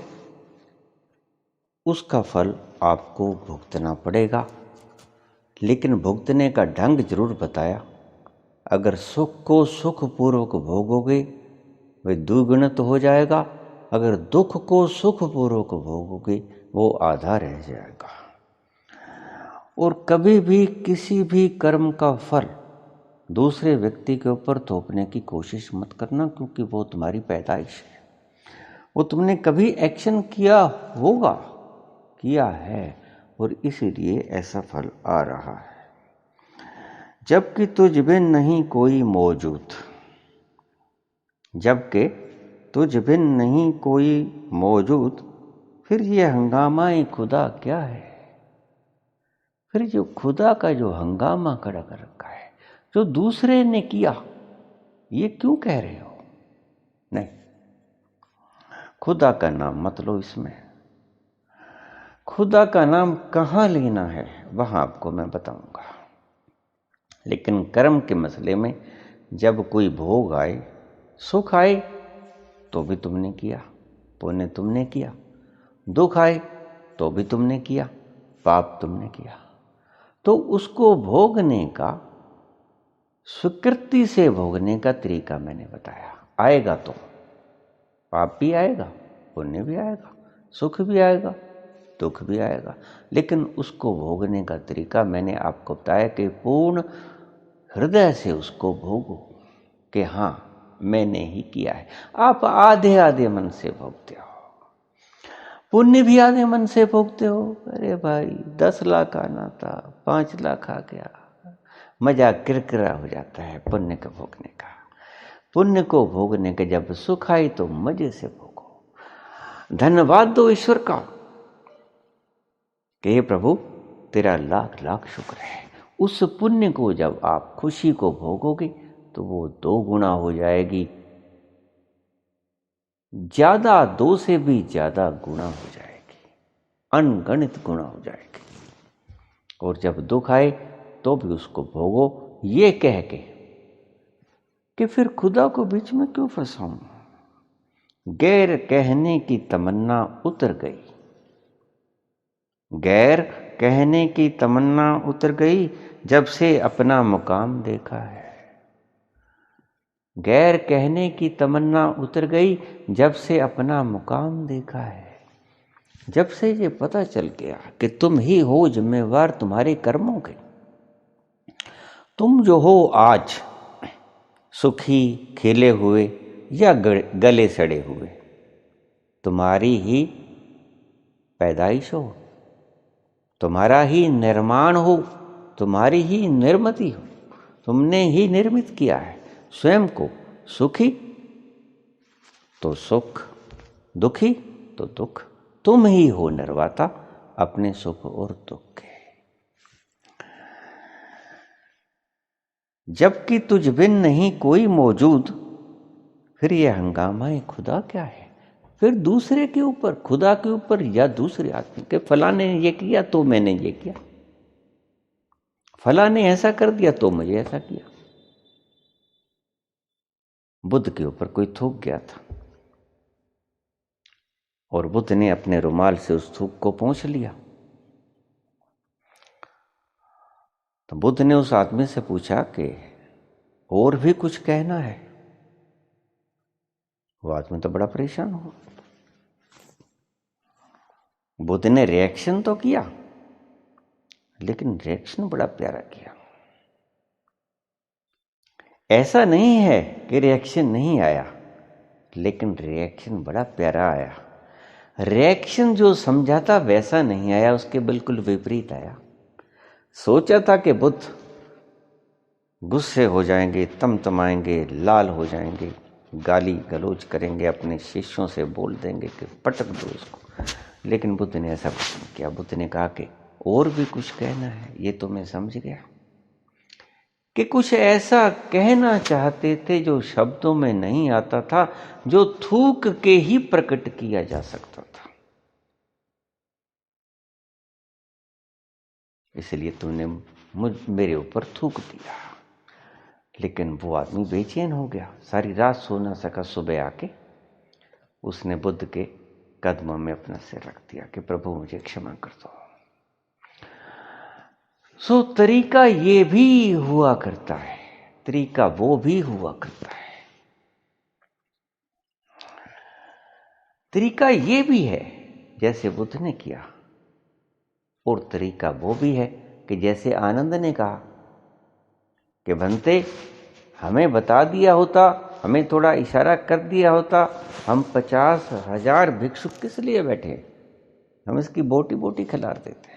Speaker 1: उसका फल आपको भुगतना पड़ेगा, लेकिन भुगतने का ढंग जरूर बताया। अगर सुख को सुखपूर्वक भोगोगे वह द्विगुणित हो जाएगा, अगर दुख को सुखपूर्वक भोगोगे वो आधा रह जाएगा। और कभी भी किसी भी कर्म का फल दूसरे व्यक्ति के ऊपर थोपने की कोशिश मत करना, क्योंकि वो तुम्हारी पैदाइश है। वो तुमने कभी एक्शन किया होगा, किया है, और इसीलिए ऐसा फल आ रहा है। जबकि तुझ बिन नहीं कोई मौजूद, जबकि तुझ बिन नहीं कोई मौजूद, फिर ये हंगामा खुदा क्या है? फिर जो खुदा का जो हंगामा खड़ा कर रखा है, जो दूसरे ने किया, ये क्यों कह रहे हो? नहीं, खुदा का नाम मत लो इसमें। खुदा का नाम कहाँ लेना है वहां आपको मैं बताऊंगा। लेकिन कर्म के मसले में जब कोई भोग आए, सुख आए तो भी तुमने किया, पुण्य तुमने किया, दुख आए तो भी तुमने किया, पाप तुमने किया, तो उसको भोगने का, स्वीकृति से भोगने का तरीका मैंने बताया। आएगा तो पाप भी आएगा, पुण्य भी आएगा, सुख भी आएगा, दुख भी आएगा, लेकिन उसको भोगने का तरीका मैंने आपको बताया कि पूर्ण हृदय से उसको भोगो कि हाँ मैंने ही किया है। आप आधे आधे मन से भोगते हो, पुण्य भी आधे मन से भोगते हो। अरे भाई 10 लाख आना था, 5 लाख आ गया, मजा किरकिरा हो जाता है पुण्य को भोगने का। पुण्य को भोगने के जब सुख आई तो मजे से भोगो। धन्यवाद दो ईश्वर का कि हे प्रभु तेरा लाख लाख शुक्र है। उस पुण्य को जब आप खुशी को भोगोगे तो वो 2 गुना हो जाएगी, ज्यादा, 2 से भी ज्यादा गुना हो जाएगी, अनगणित गुना हो जाएगी। और जब दुख आए तो भी उसको भोगो, ये कह के कि फिर खुदा को बीच में क्यों फंसाऊं। गैर कहने की तमन्ना उतर गई, गैर कहने की तमन्ना उतर गई जब से अपना मुकाम देखा है। गैर कहने की तमन्ना उतर गई जब से अपना मुकाम देखा है। जब से ये पता चल गया कि तुम ही हो जिम्मेवार तुम्हारे कर्मों के। तुम जो हो आज सुखी खिले हुए या गले सड़े हुए, तुम्हारी ही पैदाइश हो, तुम्हारा ही निर्माण हो, तुम्हारी ही निर्मिति हो, तुमने ही निर्मित किया है स्वयं को। सुखी तो सुख, दुखी तो दुख, तुम ही हो निर्माता अपने सुख और दुख के। जबकि तुझ बिन नहीं कोई मौजूद, फिर यह हंगामा खुदा क्या है? फिर दूसरे के ऊपर, खुदा के ऊपर या दूसरे आदमी के, फलाने ने ये किया तो मैंने ये किया, फलाने ऐसा कर दिया तो मुझे ऐसा किया। बुद्ध के ऊपर कोई थूक गया था और बुद्ध ने अपने रुमाल से उस थूक को पोंछ लिया। तो बुद्ध ने उस आदमी से पूछा कि और भी कुछ कहना है? वो आदमी तो बड़ा परेशान हुआ। बुद्ध ने रिएक्शन तो किया, लेकिन रिएक्शन बड़ा प्यारा किया। ऐसा नहीं है कि रिएक्शन नहीं आया, लेकिन रिएक्शन बड़ा प्यारा आया। रिएक्शन जो समझा था वैसा नहीं आया, उसके बिल्कुल विपरीत आया। सोचा था कि बुद्ध गुस्से हो जाएंगे, तमतमाएंगे, लाल हो जाएंगे, गाली गलौज करेंगे, अपने शिष्यों से बोल देंगे कि पटक दो उसको, लेकिन बुद्ध ने ऐसा कुछ नहीं किया। बुद्ध ने कहा कि और भी कुछ कहना है, ये तो मैं समझ गया कि कुछ ऐसा कहना चाहते थे जो शब्दों में नहीं आता था, जो थूक के ही प्रकट किया जा सकता था। इसलिए तूने मेरे ऊपर थूक दिया। लेकिन वो आदमी बेचैन हो गया, सारी रात सो ना सका। सुबह आके उसने बुद्ध के कदमों में अपना सिर रख दिया कि प्रभु मुझे क्षमा कर दो। सो तरीका ये भी हुआ करता है, तरीका वो भी हुआ करता है। तरीका ये भी है जैसे बुद्ध ने किया, और तरीका वो भी है कि जैसे आनंद ने कहा कि भंते हमें बता दिया होता, हमें थोड़ा इशारा कर दिया होता, हम 50,000 भिक्षुक किस लिए बैठे, हम इसकी बोटी बोटी खिला देते।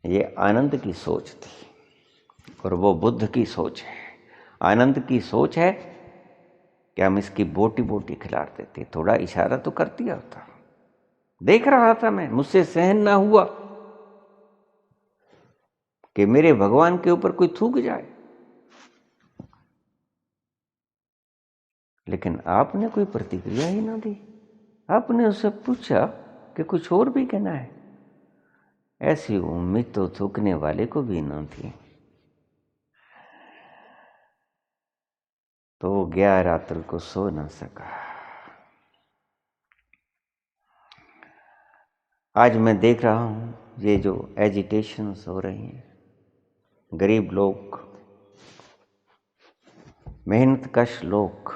Speaker 1: ये आनंद की सोच थी और वो बुद्ध की सोच है। आनंद की सोच है कि हम इसकी बोटी बोटी खिला देते, थोड़ा इशारा तो कर दिया होता। देख रहा था मैं, मुझसे सहन ना हुआ कि मेरे भगवान के ऊपर कोई थूक जाए। लेकिन आपने कोई प्रतिक्रिया ही ना दी। आपने उससे पूछा कि कुछ और भी कहना है। ऐसी उम्मीद तो थूकने वाले को भी न थी। तो वो गया, रात्र को सो ना सका। आज मैं देख रहा हूं ये जो एजिटेशंस हो रही हैं, गरीब लोग, मेहनतकश लोग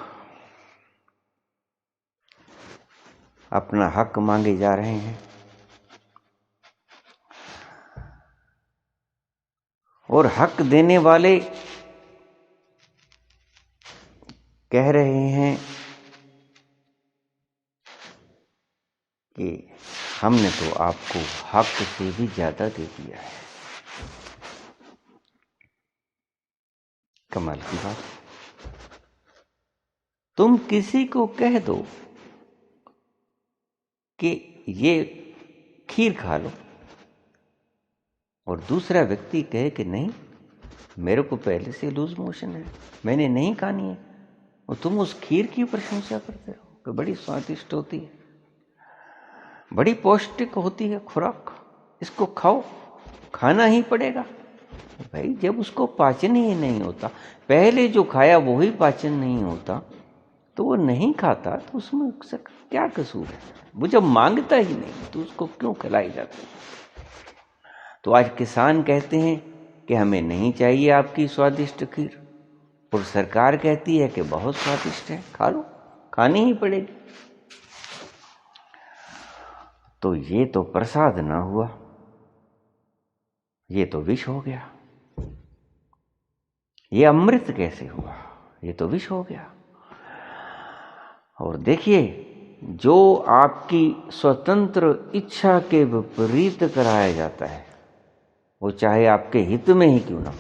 Speaker 1: अपना हक मांगे जा रहे हैं, और हक देने वाले कह रहे हैं कि हमने तो आपको हक से भी ज्यादा दे दिया है। कमाल की बात। तुम किसी को कह दो कि ये खीर खा लो, और दूसरा व्यक्ति कहे कि नहीं, मेरे को पहले से लूज मोशन है, मैंने नहीं खानी है, और तुम उस खीर की प्रशंसा करते हो कि बड़ी स्वादिष्ट होती है, बड़ी पौष्टिक होती है खुराक, इसको खाओ, खाना ही पड़ेगा। भाई जब उसको पाचन ही नहीं होता, पहले जो खाया वो ही पाचन नहीं होता, तो वो नहीं खाता, तो उसमें क्या कसूर है? वो जब मांगता ही नहीं तो उसको क्यों खिलाई जाती है? तो आज किसान कहते हैं कि हमें नहीं चाहिए आपकी स्वादिष्ट खीर, और सरकार कहती है कि बहुत स्वादिष्ट है, खा लो, खानी ही पड़ेगी। तो ये तो प्रसाद ना हुआ, ये तो विष हो गया। ये अमृत कैसे हुआ? ये तो विष हो गया। और देखिए, जो आपकी स्वतंत्र इच्छा के विपरीत कराया जाता है, वो चाहे आपके हित में ही क्यों ना हो,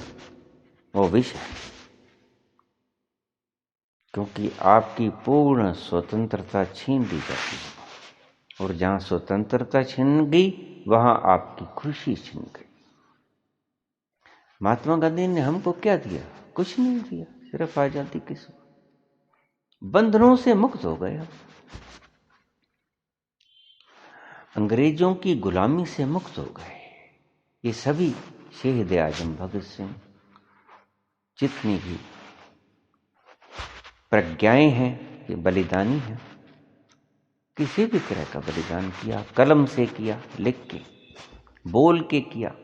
Speaker 1: वो विष है। क्योंकि आपकी पूर्ण स्वतंत्रता छीन ली जाती है, और जहां स्वतंत्रता छिन गई वहां आपकी खुशी छिन गई। महात्मा गांधी ने हमको क्या दिया? कुछ नहीं दिया, सिर्फ आजादी की सुख। बंधनों से मुक्त हो गए हम, अंग्रेजों की गुलामी से मुक्त हो गए। ये सभी शहीद आजम भगत सिंह, जितनी भी प्रज्ञाएं हैं, ये बलिदानी हैं। किसी भी तरह का बलिदान किया, कलम से किया, लिख के, बोल के किया,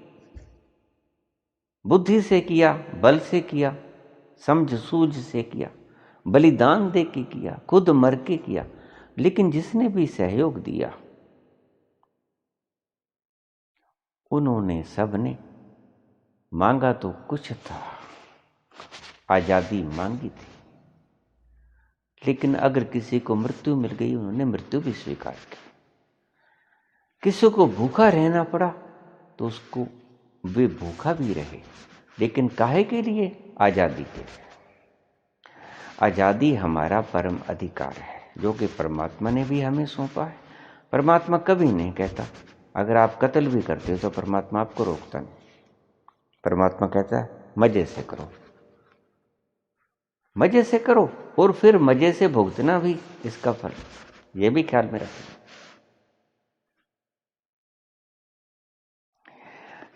Speaker 1: बुद्धि से किया, बल से किया, समझ सूझ से किया, बलिदान दे के किया, खुद मर के किया, लेकिन जिसने भी सहयोग दिया उन्होंने सबने मांगा तो कुछ था, आजादी मांगी थी, लेकिन अगर किसी को मृत्यु मिल गई उन्होंने मृत्यु भी स्वीकार की। किसी को भूखा रहना पड़ा तो उसको वे भूखा भी रहे, लेकिन काहे के लिए? आजादी के लिए। आजादी हमारा परम अधिकार है जो कि परमात्मा ने भी हमें सौंपा है। परमात्मा कभी नहीं कहता अगर आप कत्ल भी करते हो तो परमात्मा आपको रोकता नहीं। परमात्मा कहता है मजे से करो, मजे से करो, और फिर मजे से भुगतना भी इसका फल। यह भी ख्याल में रखें।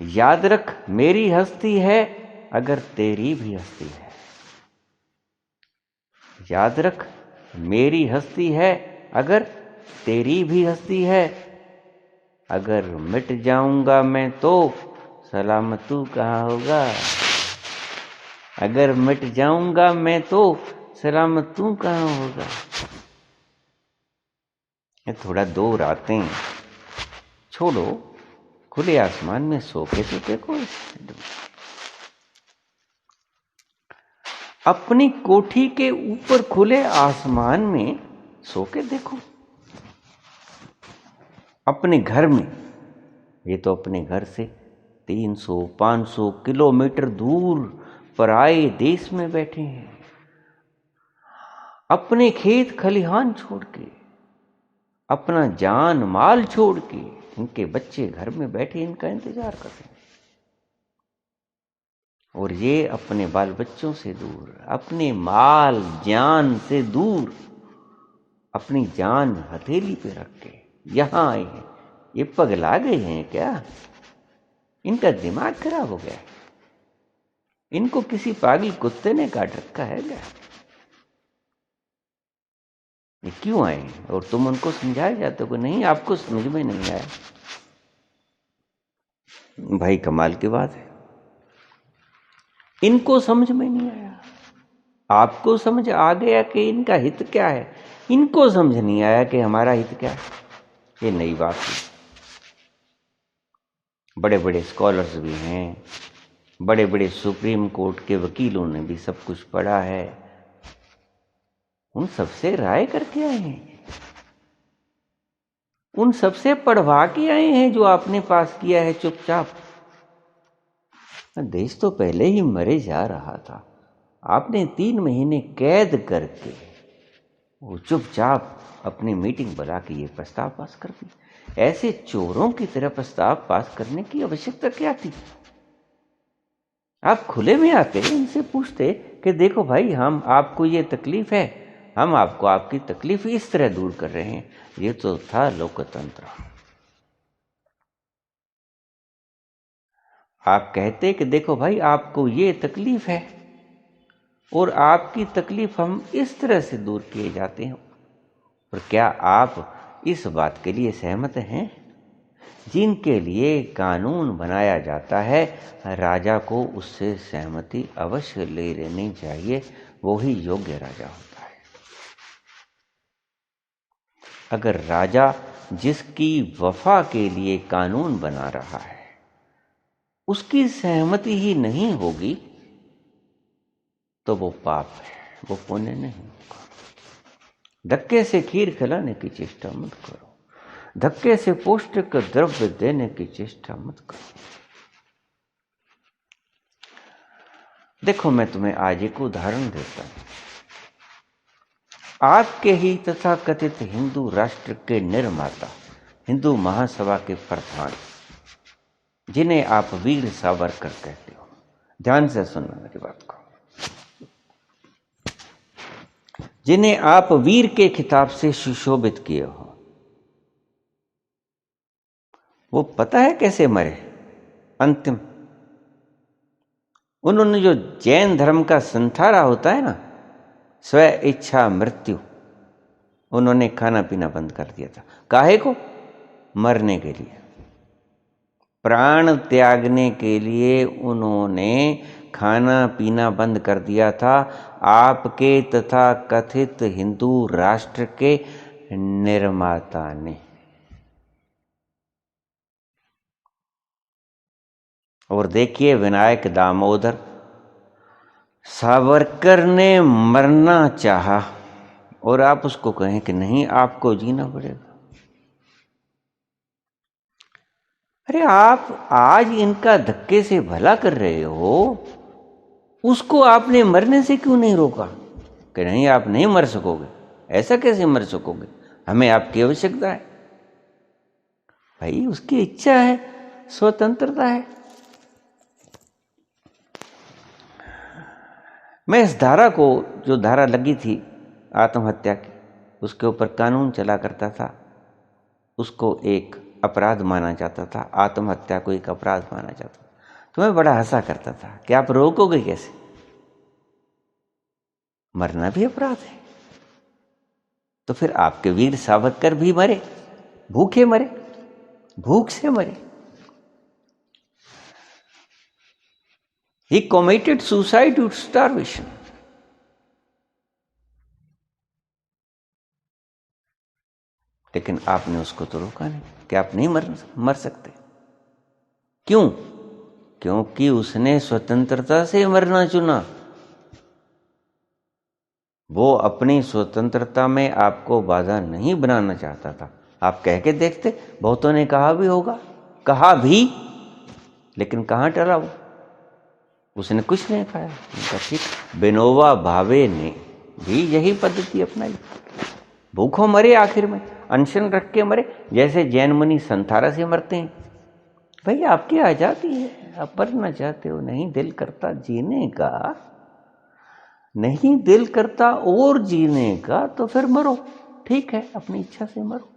Speaker 1: याद रख मेरी हस्ती है अगर तेरी भी हस्ती है। याद रख मेरी हस्ती है अगर तेरी भी हस्ती है। अगर मिट जाऊंगा मैं तो सलामत तू कहाँ होगा। अगर मिट जाऊंगा मैं तो सलामत तू कहाँ होगा। ये थोड़ा 2 रातें छोड़ो, खुले आसमान में सो के तो देखो। अपनी कोठी के ऊपर खुले आसमान में सो के देखो। अपने घर में, ये तो अपने घर से 300-500 किलोमीटर दूर पराए देश में बैठे हैं। अपने खेत खलिहान छोड़ के, अपना जान माल छोड़ के, इनके बच्चे घर में बैठे इनका इंतजार कर रहे हैं। और ये अपने बाल बच्चों से दूर, अपने माल जान से दूर, अपनी जान हथेली पे रख के यहां आए हैं। ये पगला गए हैं क्या? इनका दिमाग खराब हो गया? इनको किसी पागल कुत्ते ने काट रखा है क्या? ये क्यों आए? और तुम उनको समझाए जाते हो? नहीं, आपको समझ में नहीं आया। भाई कमाल की बात है, इनको समझ में नहीं आया। आपको समझ आ गया कि इनका हित क्या है, इनको समझ नहीं आया कि हमारा हित क्या है। ये नई बात है। बड़े बड़े स्कॉलर्स भी हैं, बड़े बड़े सुप्रीम कोर्ट के वकीलों ने भी सब कुछ पढ़ा है, उन सबसे राय करके आए हैं, उन सबसे पढ़वा के आए हैं जो आपने पास किया है चुपचाप। देश तो पहले ही मरे जा रहा था, आपने 3 महीने कैद करके वो चुपचाप अपनी मीटिंग बुला के ये प्रस्ताव पास कर दी। ऐसे चोरों की तरह प्रस्ताव पास करने की आवश्यकता क्या थी? आप खुले में आते इनसे पूछते कि देखो भाई, हम आपको ये तकलीफ है, हम आपको आपकी तकलीफ इस तरह दूर कर रहे हैं। ये तो था लोकतंत्र। आप कहते कि देखो भाई, आपको ये तकलीफ है और आपकी तकलीफ हम इस तरह से दूर किए जाते हैं। और क्या आप इस बात के लिए सहमत हैं? जिनके लिए कानून बनाया जाता है, राजा को उससे सहमति अवश्य ले लेनी चाहिए, वो ही योग्य राजा होता है। अगर राजा जिसकी वफा के लिए कानून बना रहा है उसकी सहमति ही नहीं होगी तो वो पाप है, वो पुण्य नहीं होगा। धक्के से खीर खिलाने की चेष्टा मत करो, धक्के से पौष्टिक द्रव्य देने की चेष्टा मत करो। देखो, मैं तुम्हें आज एक उदाहरण देता हूं। आपके ही तथाकथित हिंदू राष्ट्र के निर्माता, हिंदू महासभा के प्रधान, जिन्हें आप वीर सावरकर कहते हो, ध्यान से सुनना मेरी बात को, जिन्हें आप वीर के खिताब से सुशोभित किए हो, वो पता है कैसे मरे? अंतिम, उन्होंने जो जैन धर्म का संथारा होता है ना, स्व इच्छा मृत्यु, उन्होंने खाना पीना बंद कर दिया था। काहे को? मरने के लिए, प्राण त्यागने के लिए उन्होंने खाना पीना बंद कर दिया था आपके तथा कथित हिंदू राष्ट्र के निर्माता ने। और देखिए विनायक दामोदर सावरकर ने मरना चाहा और आप उसको कहें कि नहीं आपको जीना पड़ेगा। अरे आप आज इनका धक्के से भला कर रहे हो, उसको आपने मरने से क्यों नहीं रोका कि नहीं आप नहीं मर सकोगे, ऐसा कैसे मर सकोगे, हमें आपकी आवश्यकता है। भाई उसकी इच्छा है, स्वतंत्रता है। मैं इस धारा को, जो धारा लगी थी आत्महत्या की, उसके ऊपर कानून चला करता था, उसको एक अपराध माना जाता था, आत्महत्या को एक अपराध माना जाता था। तो मैं बड़ा हंसा करता था कि आप रोकोगे कैसे, मरना भी अपराध है। तो फिर आपके वीर सावरकर भी मरे, भूखे मरे, भूख से मरे। He committed suicide with starvation. लेकिन आपने उसको तो रोका नहीं कि आप नहीं मर सकते। क्यों? क्योंकि उसने स्वतंत्रता से मरना चुना। वो अपनी स्वतंत्रता में आपको बाधा नहीं बनाना चाहता था। आप कह के देखते, बहुतों ने कहा भी होगा, कहा भी, लेकिन कहाँ टला वो, उसने कुछ नहीं खाया। उनका ठीक। विनोबा भावे ने भी यही पद्धति अपनाई, भूखों मरे, आखिर में अनशन रख के मरे, जैसे जैन मुनि संथारा से मरते हैं। भाई आपकी आजादी है, आप मरना चाहते हो, नहीं दिल करता जीने का, नहीं दिल करता और जीने का, तो फिर मरो, ठीक है, अपनी इच्छा से मरो।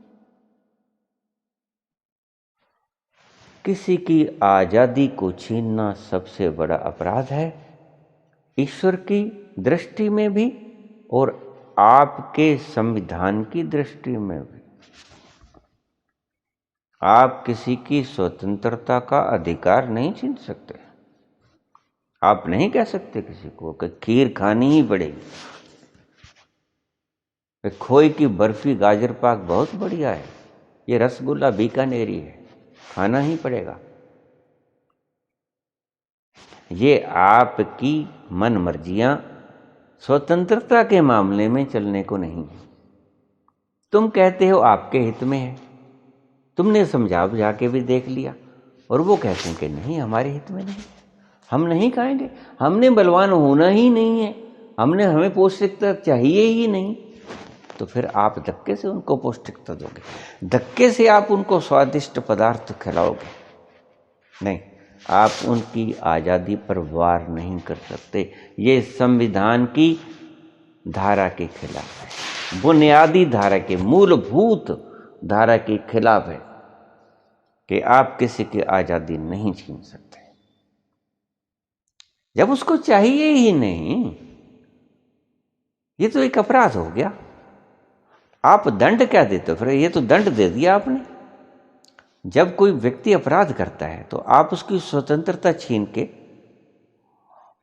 Speaker 1: किसी की आजादी को छीनना सबसे बड़ा अपराध है, ईश्वर की दृष्टि में भी और आपके संविधान की दृष्टि में भी। आप किसी की स्वतंत्रता का अधिकार नहीं छीन सकते। आप नहीं कह सकते किसी को कि खीर खानी ही पड़ेगी, खोए की बर्फी गाजर पाक बहुत बढ़िया है, ये रसगुल्ला बीकानेरी है, खाना ही पड़ेगा। ये आपकी मन मर्जियां स्वतंत्रता के मामले में चलने को नहीं है। तुम कहते हो आपके हित में है, तुमने समझा बुझा के भी देख लिया, और वो कहते हैं कि नहीं हमारे हित में नहीं, हम नहीं खाएंगे, हमने बलवान होना ही नहीं है, हमें पौष्टिकता चाहिए ही नहीं। तो फिर आप धक्के से उनको पौष्टिकता दोगे, धक्के से आप उनको स्वादिष्ट पदार्थ खिलाओगे? नहीं, आप उनकी आज़ादी पर वार नहीं कर सकते। ये संविधान की धारा के खिलाफ है, बुनियादी धारा के, मूलभूत धारा के खिलाफ है कि आप किसी की आज़ादी नहीं छीन सकते। जब उसको चाहिए ही नहीं, ये तो एक अपराध हो गया। आप दंड क्या देते हो फिर? ये तो दंड दे दिया आपने। जब कोई व्यक्ति अपराध करता है तो आप उसकी स्वतंत्रता छीन के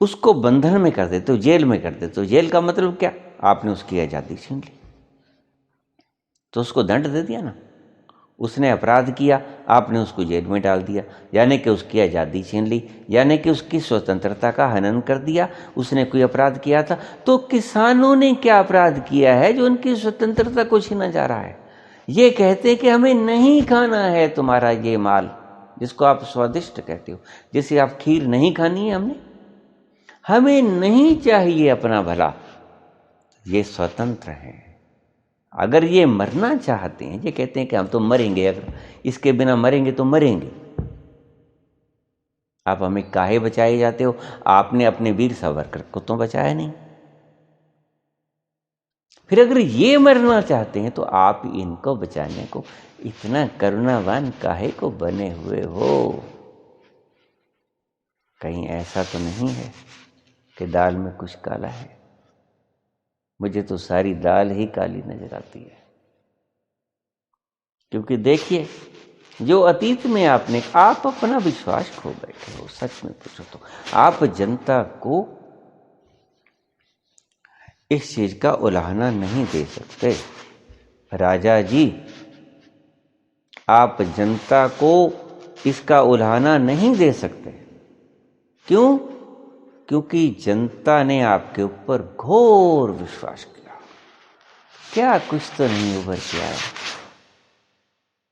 Speaker 1: उसको बंधन में कर देते हो, जेल में कर देते हो। जेल का मतलब क्या? आपने उसकी आज़ादी छीन ली, तो उसको दंड दे दिया ना। उसने अपराध किया, आपने उसको जेल में डाल दिया, यानी कि उसकी आज़ादी छीन ली, यानी कि उसकी स्वतंत्रता का हनन कर दिया। उसने कोई अपराध किया था, तो किसानों ने क्या अपराध किया है जो उनकी स्वतंत्रता को छीना जा रहा है? ये कहते हैं कि हमें नहीं खाना है तुम्हारा ये माल, जिसको आप स्वादिष्ट कहते हो, जिसे आप खीर नहीं खानी है, हमें नहीं चाहिए अपना भला। ये स्वतंत्र है। अगर ये मरना चाहते हैं, ये कहते हैं कि हम तो मरेंगे, अगर इसके बिना मरेंगे तो मरेंगे। आप हमें काहे बचाए जाते हो? आपने अपने वीर सावरकर को तो बचाया नहीं। फिर अगर ये मरना चाहते हैं तो आप इनको बचाने को इतना करुणावान काहे को बने हुए हो? कहीं ऐसा तो नहीं है कि दाल में कुछ काला है? मुझे तो सारी दाल ही काली नजर आती है। क्योंकि देखिए, जो अतीत में आपने, आप अपना विश्वास खो बैठे हो। सच में पूछो तो आप जनता को इस चीज का उलाहना नहीं दे सकते। राजा जी, आप जनता को इसका उलाहना नहीं दे सकते। क्यों? क्योंकि जनता ने आपके ऊपर घोर विश्वास किया। क्या कुछ तो नहीं उभर के आया।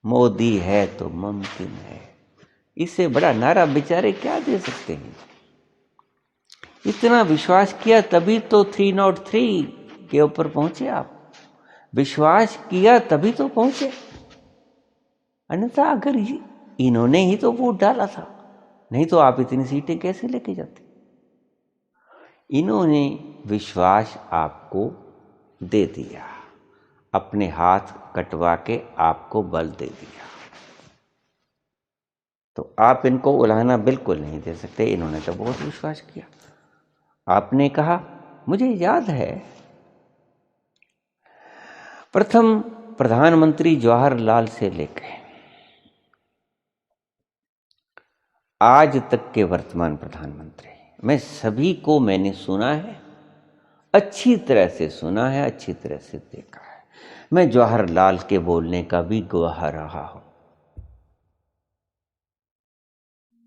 Speaker 1: मोदी है तो मुमकिन है, इससे बड़ा नारा बेचारे क्या दे सकते हैं। इतना विश्वास किया तभी तो 303 के ऊपर पहुंचे आप। विश्वास किया तभी तो पहुंचे, अन्यथा अगर इन्होंने ही तो वोट डाला था, नहीं तो आप इतनी सीटें कैसे लेके जाते। इन्होंने विश्वास आपको दे दिया, अपने हाथ कटवा के आपको बल दे दिया, तो आप इनको उलाहना बिल्कुल नहीं दे सकते। इन्होंने तो बहुत विश्वास किया। आपने कहा, मुझे याद है प्रथम प्रधानमंत्री जवाहरलाल से लेकर आज तक के वर्तमान प्रधानमंत्री, मैं सभी को मैंने सुना है, अच्छी तरह से सुना है, अच्छी तरह से देखा है। मैं जवाहरलाल के बोलने का भी गवाह रहा हूं।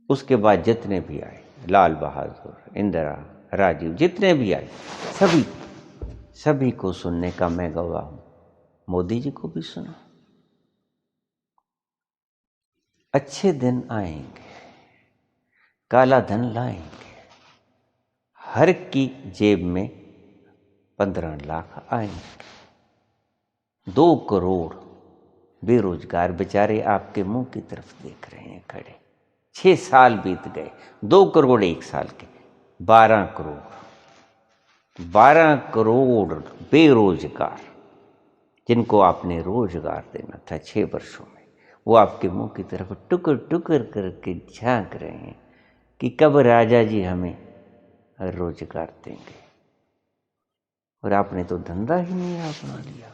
Speaker 1: उसके बाद जितने भी आए, लाल बहादुर, इंदिरा, राजीव, जितने भी आए, सभी को सुनने का मैं गवाह हूं। मोदी जी को भी सुना। अच्छे दिन आएंगे, काला धन लाएंगे, हर की जेब में 15 लाख आएंगे। 2 करोड़ बेरोजगार बेचारे आपके मुंह की तरफ देख रहे हैं खड़े। 6 साल बीत गए, 2 करोड़ 1 साल के, 12 करोड़ बेरोजगार, जिनको आपने रोजगार देना था 6 वर्षों में, वो आपके मुंह की तरफ टुकर टुकर करके झांक रहे हैं कि कब राजा जी हमें रोजगार देंगे। और आपने तो धंधा ही नहीं अपना लिया,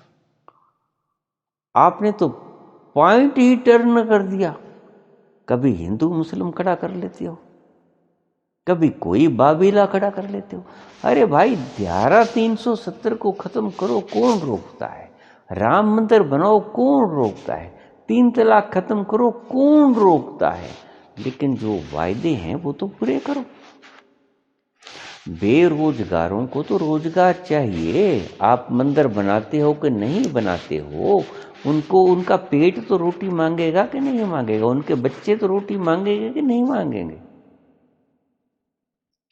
Speaker 1: आपने तो पॉइंट ही टर्न कर दिया। कभी हिंदू मुस्लिम खड़ा कर लेते हो, कभी कोई बाबीला खड़ा कर लेते हो। अरे भाई, धारा 370 को खत्म करो, कौन रोकता है। राम मंदिर बनाओ, कौन रोकता है। 3 तलाक खत्म करो, कौन रोकता है। लेकिन जो वायदे हैं वो तो पूरे करो। बेरोजगारों को तो रोजगार चाहिए। आप मंदिर बनाते हो कि नहीं बनाते हो, उनको उनका पेट तो रोटी मांगेगा कि नहीं मांगेगा, उनके बच्चे तो रोटी मांगेंगे कि नहीं मांगेंगे।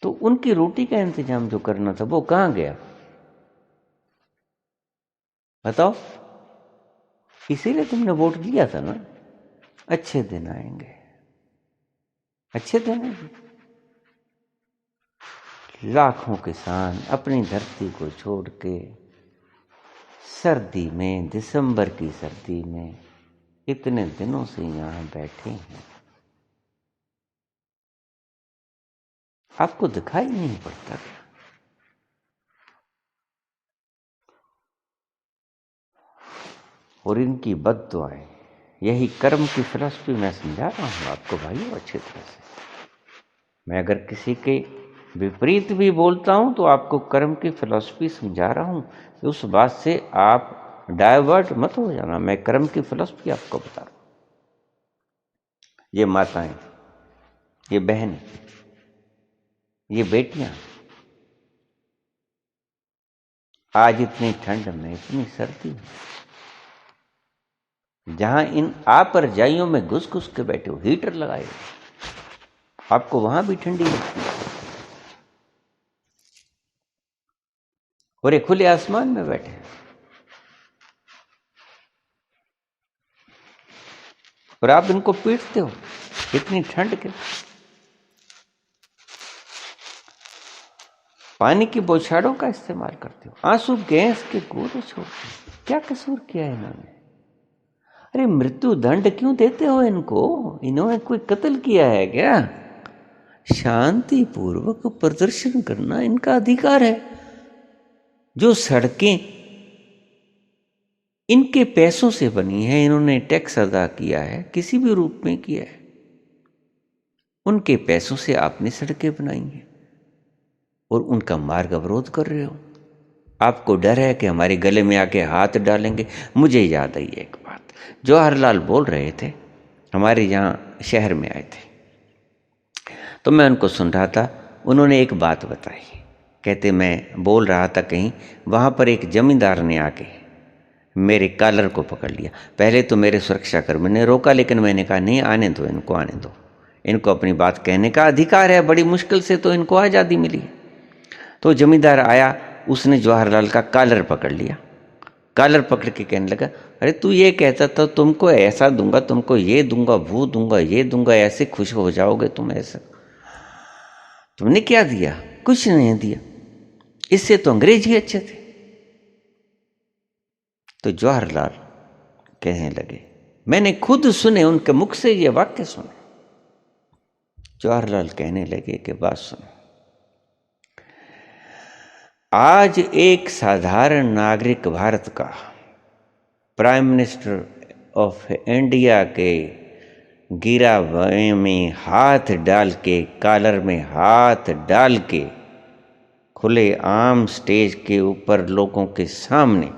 Speaker 1: तो उनकी रोटी का इंतजाम जो करना था वो कहां गया, बताओ। इसीलिए तुमने वोट दिया था ना। अच्छे दिन आएंगे, अच्छे दिन आएंगे। लाखों किसान अपनी धरती को छोड़ के सर्दी में, दिसंबर की सर्दी में इतने दिनों से यहां बैठे हैं, आपको दिखाई नहीं पड़ता क्या? और इनकी बद्दुआएं, यही कर्म की फिलॉसफी मैं समझा रहा हूं आपको भाइयों अच्छी तरह से। मैं अगर किसी के विपरीत भी बोलता हूं तो आपको कर्म की फिलॉसफी समझा रहा हूं, उस बात से आप डाइवर्ट मत हो जाना। मैं कर्म की फिलॉसफी आपको बता रहा हूं। ये माताएं, ये बहन, ये बेटियां, आज इतनी ठंड में, इतनी सर्दी में, जहां इन आप रजाइयों में घुस घुस के बैठे हो, हीटर लगाए हो, आपको वहां भी ठंडी लगती है। और एक खुले आसमान में बैठे हैं, और आप इनको पीटते हो इतनी ठंड के। पानी की बौछारों का इस्तेमाल करते हो, आंसू गैस के गोले छोड़ते हो। क्या कसूर किया है इन्होंने? अरे मृत्यु दंड क्यों देते हो इनको? इन्होंने कोई कत्ल किया है क्या? शांति पूर्वक प्रदर्शन करना इनका अधिकार है। जो सड़कें इनके पैसों से बनी है, इन्होंने टैक्स अदा किया है, किसी भी रूप में किया है, उनके पैसों से आपने सड़कें बनाई हैं और उनका मार्ग अवरोध कर रहे हो। आपको डर है कि हमारे गले में आके हाथ डालेंगे। मुझे याद आई एक बात, जवाहरलाल बोल रहे थे, हमारे यहाँ शहर में आए थे, तो मैं उनको सुन रहा था। उन्होंने एक बात बताई, कहते मैं बोल रहा था कहीं, वहाँ पर एक जमींदार ने आके मेरे कॉलर को पकड़ लिया। पहले तो मेरे सुरक्षाकर्मी ने रोका, लेकिन मैंने कहा नहीं, आने दो इनको, आने दो, इनको अपनी बात कहने का अधिकार है, बड़ी मुश्किल से तो इनको आज़ादी मिली है। तो जमींदार आया, उसने जवाहरलाल का कॉलर पकड़ लिया। कॉलर पकड़ के कहने लगा, अरे तू ये कहता था तुमको ऐसा दूंगा, तुमको ये दूंगा, वो दूंगा, ये दूंगा, ऐसे खुश हो जाओगे तुम, ऐसा तुमने क्या दिया? कुछ नहीं दिया, इससे तो अंग्रेज ही अच्छे थे। तो जवाहरलाल कहने लगे, मैंने खुद सुने, उनके मुख से ये वाक्य सुने। जवाहरलाल कहने लगे कि बात सुनो, आज एक साधारण नागरिक भारत का प्राइम मिनिस्टर ऑफ इंडिया के गिरावे में हाथ डाल के, कॉलर में हाथ डाल के, खुले आम स्टेज के ऊपर लोगों के सामने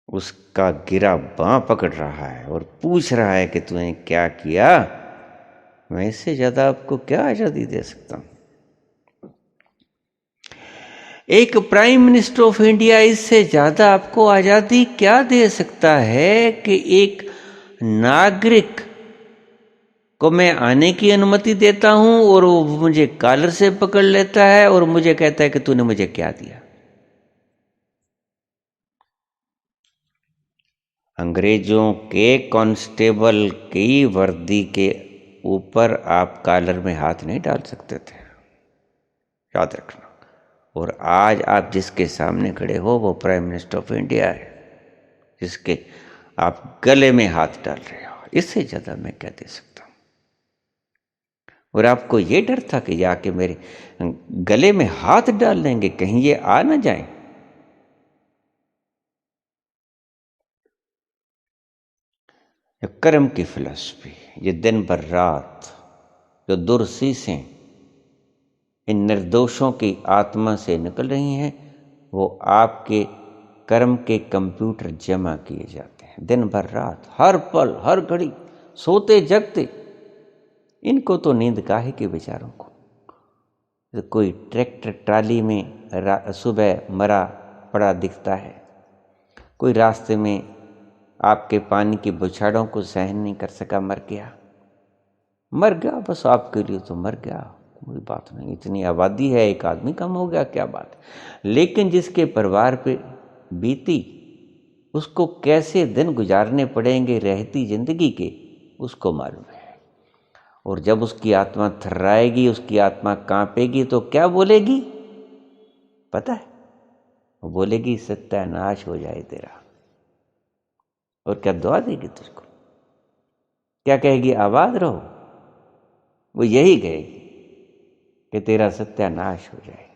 Speaker 1: उसका गिरा बाँ पकड़ रहा है और पूछ रहा है कि तूने क्या किया, मैं इससे ज्यादा आपको क्या आजादी दे सकता हूं? एक प्राइम मिनिस्टर ऑफ इंडिया इससे ज्यादा आपको आजादी क्या दे सकता है कि एक नागरिक को मैं आने की अनुमति देता हूं और वो मुझे कॉलर से पकड़ लेता है और मुझे कहता है कि तूने मुझे क्या दिया? अंग्रेजों के कांस्टेबल की वर्दी के ऊपर आप कॉलर में हाथ नहीं डाल सकते थे, याद रखना। और आज आप जिसके सामने खड़े हो वो प्राइम मिनिस्टर ऑफ इंडिया है, जिसके आप गले में हाथ डाल रहे हो। इससे ज्यादा मैं क्या दे सकता हूं? और आपको ये डर था कि जाके मेरे गले में हाथ डाल लेंगे, कहीं ये आ ना जाए। ये कर्म की फिलॉसफी, ये दिन भर रात जो दुर्सीसें इन निर्दोषों की आत्मा से निकल रही हैं, वो आपके कर्म के कंप्यूटर जमा किए जाते हैं। दिन भर रात, हर पल, हर घड़ी, सोते जगते। इनको तो नींद काहे के बेचारों को। तो कोई ट्रैक्टर ट्राली में सुबह मरा पड़ा दिखता है, कोई रास्ते में आपके पानी की बौछारों को सहन नहीं कर सका, मर गया, मर गया, बस आपके लिए तो मर गया, कोई बात नहीं। इतनी आबादी है, एक आदमी कम हो गया, क्या बात है। लेकिन जिसके परिवार पे बीती, उसको कैसे दिन गुजारने पड़ेंगे रहती जिंदगी के, उसको मालूम है। और जब उसकी आत्मा थर्राएगी, उसकी आत्मा कांपेगी, तो क्या बोलेगी पता है? वो बोलेगी सत्यानाश हो जाए तेरा। और क्या दुआ देगी तुझको? क्या कहेगी? आबाद रहो। वो यही कहेगी कि तेरा सत्यानाश हो जाए।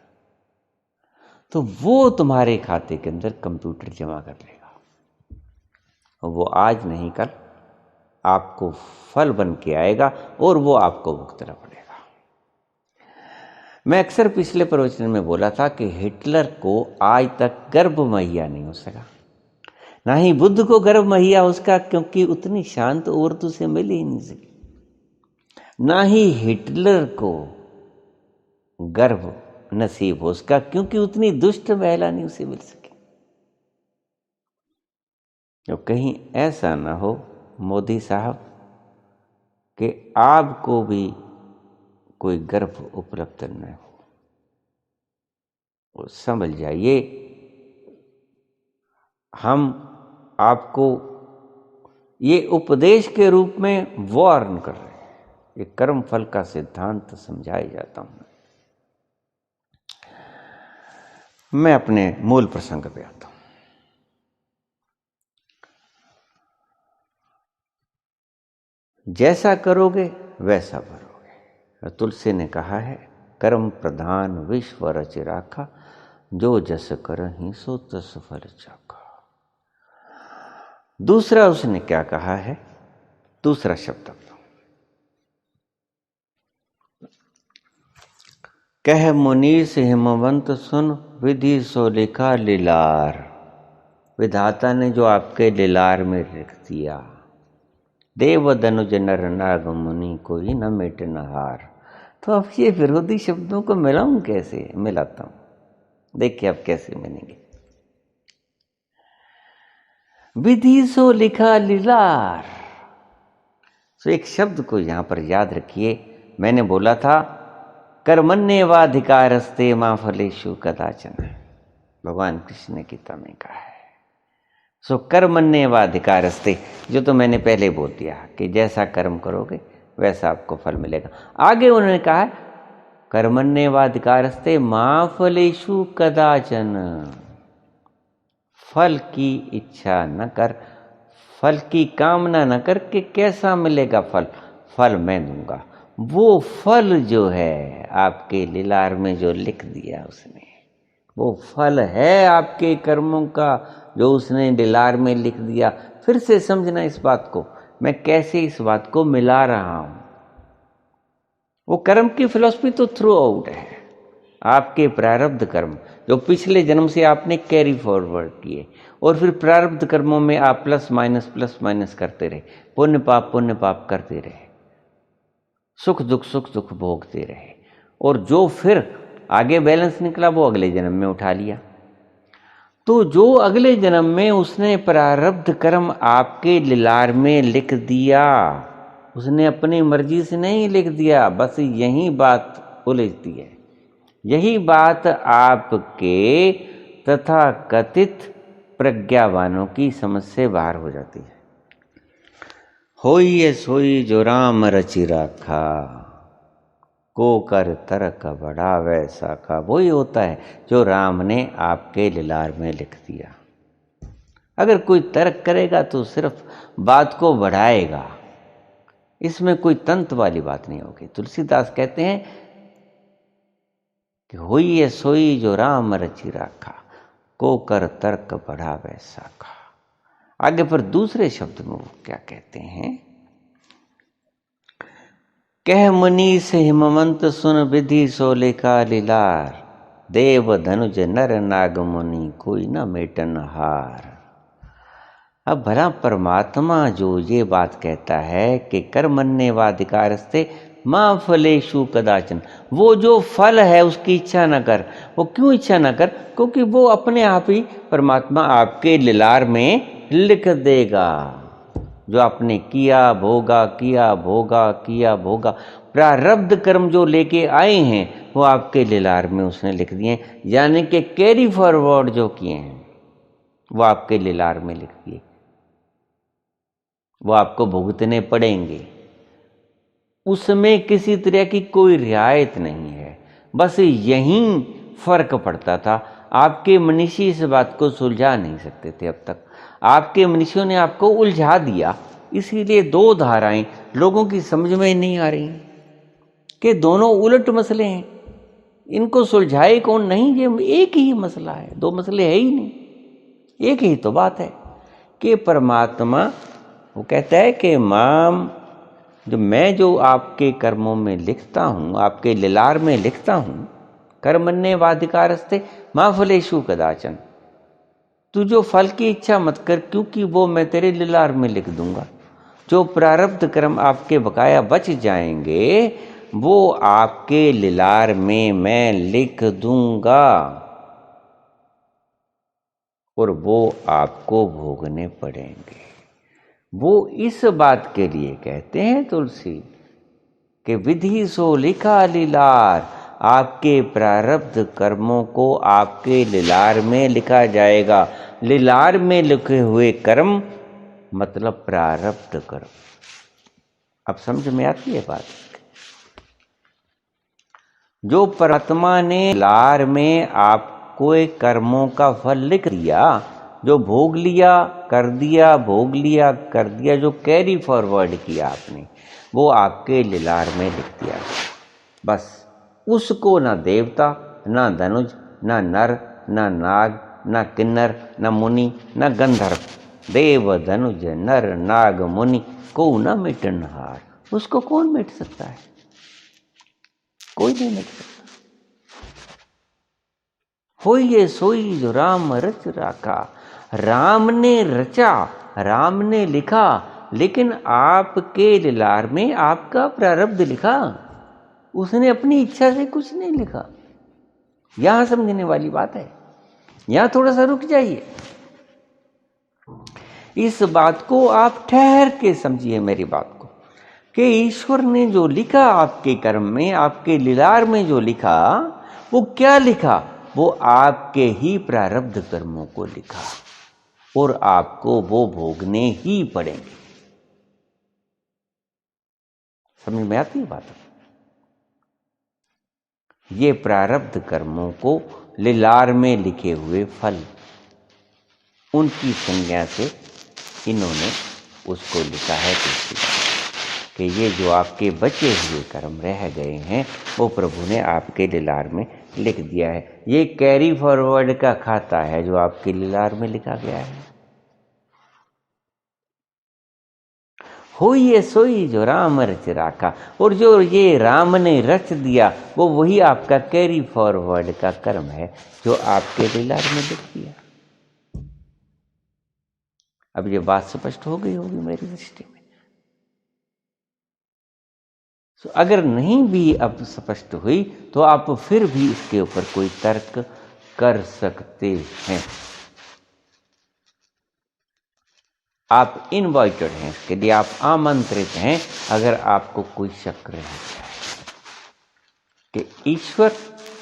Speaker 1: तो वो तुम्हारे खाते के अंदर कंप्यूटर जमा कर लेगा, और वो आज नहीं कल आपको फल बन के आएगा और वो आपको भुगतना पड़ेगा। मैं अक्सर पिछले प्रवचन में बोला था कि हिटलर को आज तक गर्भ मुहैया नहीं हो सका, ना ही बुद्ध को गर्भ मुहैया उसका, क्योंकि उतनी शांत औरत उसे मिल ही नहीं सकी। ना ही हिटलर को गर्भ नसीब हो उसका, क्योंकि उतनी दुष्ट महिला नहीं उसे मिल सकी। तो कहीं ऐसा ना हो मोदी साहब कि आपको भी कोई गर्भ उपलब्ध न हो। वो समझ जाइए, हम आपको ये उपदेश के रूप में वार्न कर रहे हैं। ये कर्म फल का सिद्धांत समझाया जाता हूं। मैं अपने मूल प्रसंग पे आता हूं। जैसा करोगे वैसा भरोगे। तुलसी ने कहा है, कर्म प्रधान विश्व रच राखा, जो जस करहिं सो तस फल चाखा। दूसरा उसने क्या कहा है, दूसरा शब्द, कह मुनीस हिमवंत सुन विधि सो लिखा लीलार। विधाता ने जो आपके लीलार में लिख दिया, देव धनुज नर नाग मुनि कोई न मिट न हार। तो अब ये विरोधी शब्दों को मिलाऊं कैसे, मिलाता हूं, देखिए अब कैसे मिलेंगे। विधि सो लिखा लीलार, तो एक शब्द को यहां पर याद रखिए। मैंने बोला था कर्मण्येवाधिकारस्ते मां फलेषु कदाचन, भगवान कृष्ण ने गीता में कहा है। सो कर्मण्येवाधिकारस्ते, जो तो मैंने पहले बोल दिया कि जैसा कर्म करोगे वैसा आपको फल मिलेगा। आगे उन्होंने कहा कर्मण्येवाधिकारस्ते मां फलेषु कदाचन, फल की इच्छा न कर, फल की कामना न कर कि कैसा मिलेगा फल, फल मैं दूंगा। वो फल जो है आपके लीलार में जो लिख दिया उसने, वो फल है आपके कर्मों का जो उसने लीलार में लिख दिया। फिर से समझना इस बात को, मैं कैसे इस बात को मिला रहा हूं। वो कर्म की फिलॉसफी तो थ्रू आउट है, आपके प्रारब्ध कर्म जो पिछले जन्म से आपने कैरी फॉरवर्ड किए, और फिर प्रारब्ध कर्मों में आप प्लस माइनस करते रहे, पुण्य पाप करते रहे, सुख दुख भोगते रहे, और जो फिर आगे बैलेंस निकला वो अगले जन्म में उठा लिया। तो जो अगले जन्म में उसने प्रारब्ध कर्म आपके लीलार में लिख दिया, उसने अपनी मर्जी से नहीं लिख दिया। बस यही बात उलझती है, यही बात आपके तथा कथित प्रज्ञावानों की समझ से बाहर हो जाती है। होई ये सोई जो राम रचि राखा, को कर तर्क बड़ा वैसा का। वही होता है जो राम ने आपके लीलार में लिख दिया। अगर कोई तर्क करेगा तो सिर्फ बात को बढ़ाएगा, इसमें कोई तंत्र वाली बात नहीं होगी। तुलसीदास कहते हैं कि होई ये सोई जो राम रचि राखा, को कर तर्क बढ़ा वैसा का। आगे पर दूसरे शब्द में वो क्या कहते हैं, कह मुनीस हिमवंत सुन विधि सो लिखा लीलार, देव धनुज नर नाग मुनि कोई न मेटन हार। अब भला परमात्मा जो ये बात कहता है कि कर्मण्येवाधिकारस्ते मां फलेषु कदाचन, वो जो फल है उसकी इच्छा न कर। वो क्यों इच्छा न कर, क्योंकि वो अपने आप ही परमात्मा आपके लीलार में लिख देगा। जो आपने किया भोगा, किया भोगा, किया भोगा, प्रारब्ध कर्म जो लेके आए हैं वो आपके लीलार में उसने लिख दिए, यानी कि कैरी फॉरवर्ड जो किए हैं वो आपके लीलार में लिख दिए, वो आपको भुगतने पड़ेंगे। उसमें किसी तरह की कोई रियायत नहीं है। बस यही फर्क पड़ता था। आपके मनीषी इस बात को सुलझा नहीं सकते थे अब तक, आपके मनीषियों ने आपको उलझा दिया। इसीलिए दो धाराएं लोगों की समझ में नहीं आ रही कि दोनों उलट मसले हैं, इनको सुलझाए कौन। नहीं, ये एक ही मसला है, दो मसले है ही नहीं, एक ही तो बात है कि परमात्मा वो कहता है कि माम, जो मैं जो आपके कर्मों में लिखता हूँ, आपके लीलार में लिखता हूँ, कर्मण्येवाधिकारस्ते मां फलेषु कदाचन, तू जो फल की इच्छा मत कर, क्योंकि वो मैं तेरे लीलार में लिख दूंगा। जो प्रारब्ध कर्म आपके बकाया बच जाएंगे वो आपके लीलार में मैं लिख दूंगा, और वो आपको भोगने पड़ेंगे। वो इस बात के लिए कहते हैं तुलसी कि विधि सो लिखा लीलार, आपके प्रारब्ध कर्मों को आपके लीलार में लिखा जाएगा। लीलार में लिखे हुए कर्म मतलब प्रारब्ध कर्म। अब समझ में आती है बात। जो परमात्मा ने लीलार में आपको एक कर्मों का फल लिख दिया, जो भोग लिया कर दिया, भोग लिया कर दिया, जो कैरी फॉरवर्ड किया आपने, वो आपके लीलार में लिख दिया। बस उसको ना देवता, ना धनुज, ना नर, न नाग, न किन्नर, न मुनि, न गंधर्व, देव धनुज नर नाग मुनि, को न मिटनहार। उसको कौन मिट सकता है? कोई नहीं मिट सकता। होइए सोई जो राम रच राखा। राम ने रचा, राम ने लिखा, लेकिन आपके लिलार में आपका प्रारब्ध लिखा। उसने अपनी इच्छा से कुछ नहीं लिखा। यहां समझने वाली बात है। यहां थोड़ा सा रुक जाइए। इस बात को आप ठहर के समझिए मेरी बात को, कि ईश्वर ने जो लिखा आपके कर्म में, आपके लिलार में जो लिखा, वो क्या लिखा? वो आपके ही प्रारब्ध कर्मों को लिखा, और आपको वो भोगने ही पड़ेंगे। समझ में आती है बात? ये प्रारब्ध कर्मों को लिलार में लिखे हुए फल, उनकी संज्ञा से इन्होंने उसको लिखा है कि ये जो आपके बचे हुए कर्म रह गए हैं, वो प्रभु ने आपके लिलार में लिख दिया है। ये कैरी फॉरवर्ड का खाता है जो आपके लिलार में लिखा गया है। होइए सोई जो राम रच राखा, और जो ये राम ने रच दिया, वो वही आपका कैरी फॉरवर्ड का कर्म है जो आपके लिलार में लिख दिया। अब ये बात स्पष्ट हो गई होगी मेरी दृष्टि में। तो अगर नहीं भी अब स्पष्ट हुई तो आप फिर भी इसके ऊपर कोई तर्क कर सकते हैं। आप इनवाइटेड हैं, इसके लिए आप आमंत्रित हैं। अगर आपको कोई शक रह जाए कि ईश्वर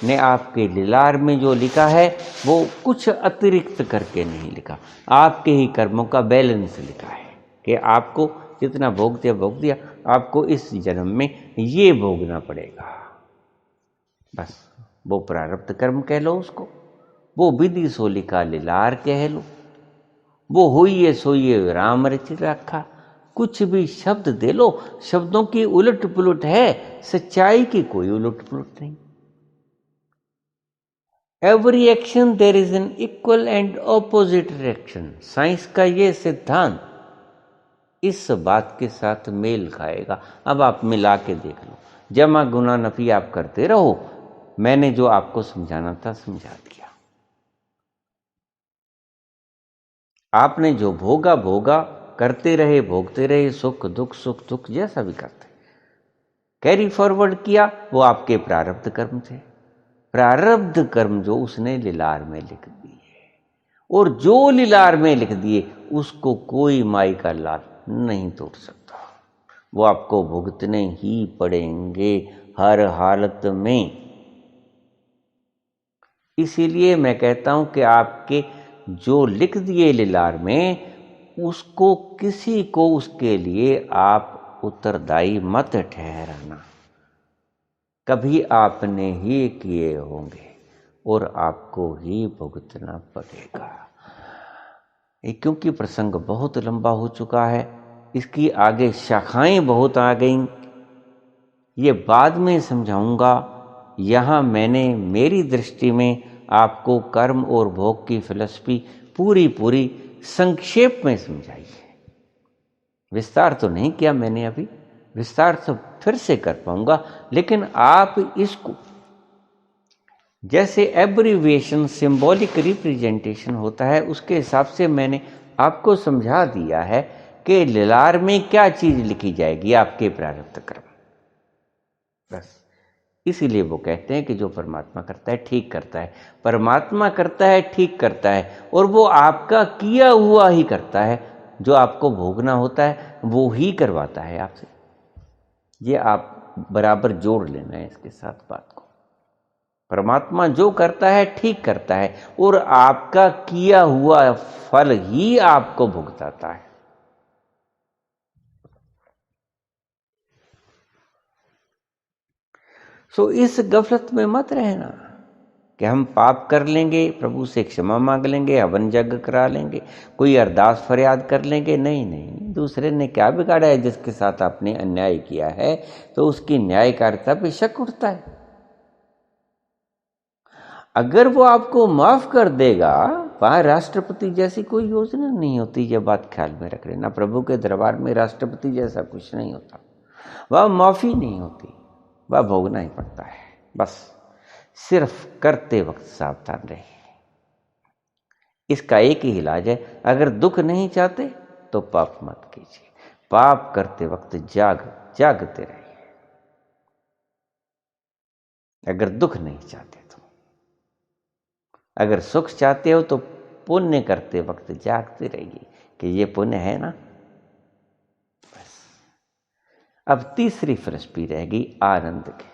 Speaker 1: ने आपके लिलार में जो लिखा है वो कुछ अतिरिक्त करके नहीं लिखा, आपके ही कर्मों का बैलेंस लिखा है कि आपको जितना भोग दिया, आपको इस जन्म में ये भोगना पड़ेगा। बस वो प्रारब्ध कर्म कह लो उसको, वो विधि सो लिखा लिलार कह लो, वो होइए सोइए राम रच रखा। कुछ भी शब्द दे लो, शब्दों की उलट पुलट है, सच्चाई की कोई उलट पुलट नहीं। Every action there is an equal and opposite reaction. Science का ये सिद्धांत इस बात के साथ मेल खाएगा। अब आप मिला के देख लो, जमा गुना नफी आप करते रहो, मैंने जो आपको समझाना था समझा दिया। आपने जो भोगा भोगा, करते रहे भोगते रहे, सुख दुख जैसा भी करते, कैरी फॉरवर्ड किया, वो आपके प्रारब्ध कर्म थे। प्रारब्ध कर्म जो उसने लिलार में लिख दिए, और जो लिलार में लिख दिए उसको कोई माई का लाल नहीं तोड़ सकता। वो आपको भुगतने ही पड़ेंगे हर हालत में। इसीलिए मैं कहता हूं कि आपके जो लिख दिए लिलार में, उसको किसी को उसके लिए आप उत्तरदायी मत ठहराना। कभी आपने ही किए होंगे और आपको ही भुगतना पड़ेगा। क्योंकि प्रसंग बहुत लंबा हो चुका है, इसकी आगे शाखाएं बहुत आ गईं, ये बाद में समझाऊंगा। यहाँ मैंने मेरी दृष्टि में आपको कर्म और भोग की फिलॉसफी पूरी संक्षेप में समझाई है। विस्तार तो नहीं किया मैंने अभी, विस्तार तो फिर से कर पाऊंगा, लेकिन आप इसको जैसे एब्रीविएशन सिंबॉलिक रिप्रेजेंटेशन होता है, उसके हिसाब से मैंने आपको समझा दिया है कि लिलार में क्या चीज लिखी जाएगी, आपके प्रारब्ध कर्म। बस इसीलिए वो कहते हैं कि जो परमात्मा करता है ठीक करता है। परमात्मा करता है ठीक करता है, और वो आपका किया हुआ ही करता है। जो आपको भोगना होता है वो ही करवाता है आपसे। ये आप बराबर जोड़ लेना है इसके साथ बात को। परमात्मा जो करता है ठीक करता है, और आपका किया हुआ फल ही आपको भुगताता है। सो इस गफलत में मत रहना कि हम पाप कर लेंगे, प्रभु से क्षमा मांग लेंगे, हवन यज्ञ करा लेंगे, कोई अरदास फरियाद कर लेंगे। नहीं नहीं, दूसरे ने क्या बिगाड़ा है जिसके साथ आपने अन्याय किया है, तो उसकी न्यायकारिता पे शक उठता है। अगर वो आपको माफ कर देगा, वहां राष्ट्रपति जैसी कोई योजना नहीं होती। ये बात ख्याल में रख लेना, प्रभु के दरबार में राष्ट्रपति जैसा कुछ नहीं होता। वह माफी नहीं होती, वह भोगना ही पड़ता है। बस सिर्फ करते वक्त सावधान रहिए। इसका एक ही इलाज है, अगर दुख नहीं चाहते तो पाप मत कीजिए। पाप करते वक्त जागते रहिए। अगर दुख नहीं चाहते तो, अगर सुख चाहते हो तो पुण्य करते वक्त जागते रहिए कि ये पुण्य है ना। बस अब तीसरी फिलॉसफी रहेगी आनंद की।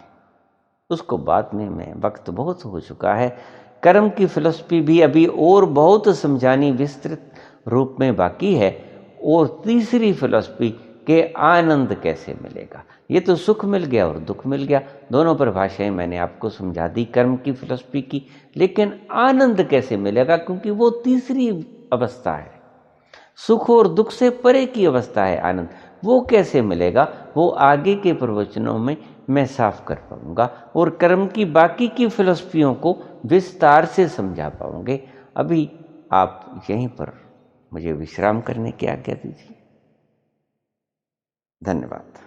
Speaker 1: उसको बाद में मैं, वक्त बहुत हो चुका है। कर्म की फिलॉसफी भी अभी और बहुत समझानी विस्तृत रूप में बाकी है। और तीसरी फिलॉसफी के आनंद कैसे मिलेगा। ये तो सुख मिल गया और दुख मिल गया, दोनों परिभाषाएं मैंने आपको समझा दी कर्म की फिलॉसफी की। लेकिन आनंद कैसे मिलेगा, क्योंकि वो तीसरी अवस्था है, सुख और दुख से परे की अवस्था है आनंद। वो कैसे मिलेगा, वो आगे के प्रवचनों में मैं साफ कर पाऊंगा और कर्म की बाकी की फिलॉसफियों को विस्तार से समझा पाऊंगे। अभी आप यहीं पर मुझे विश्राम करने की आज्ञा दीजिए। धन्यवाद।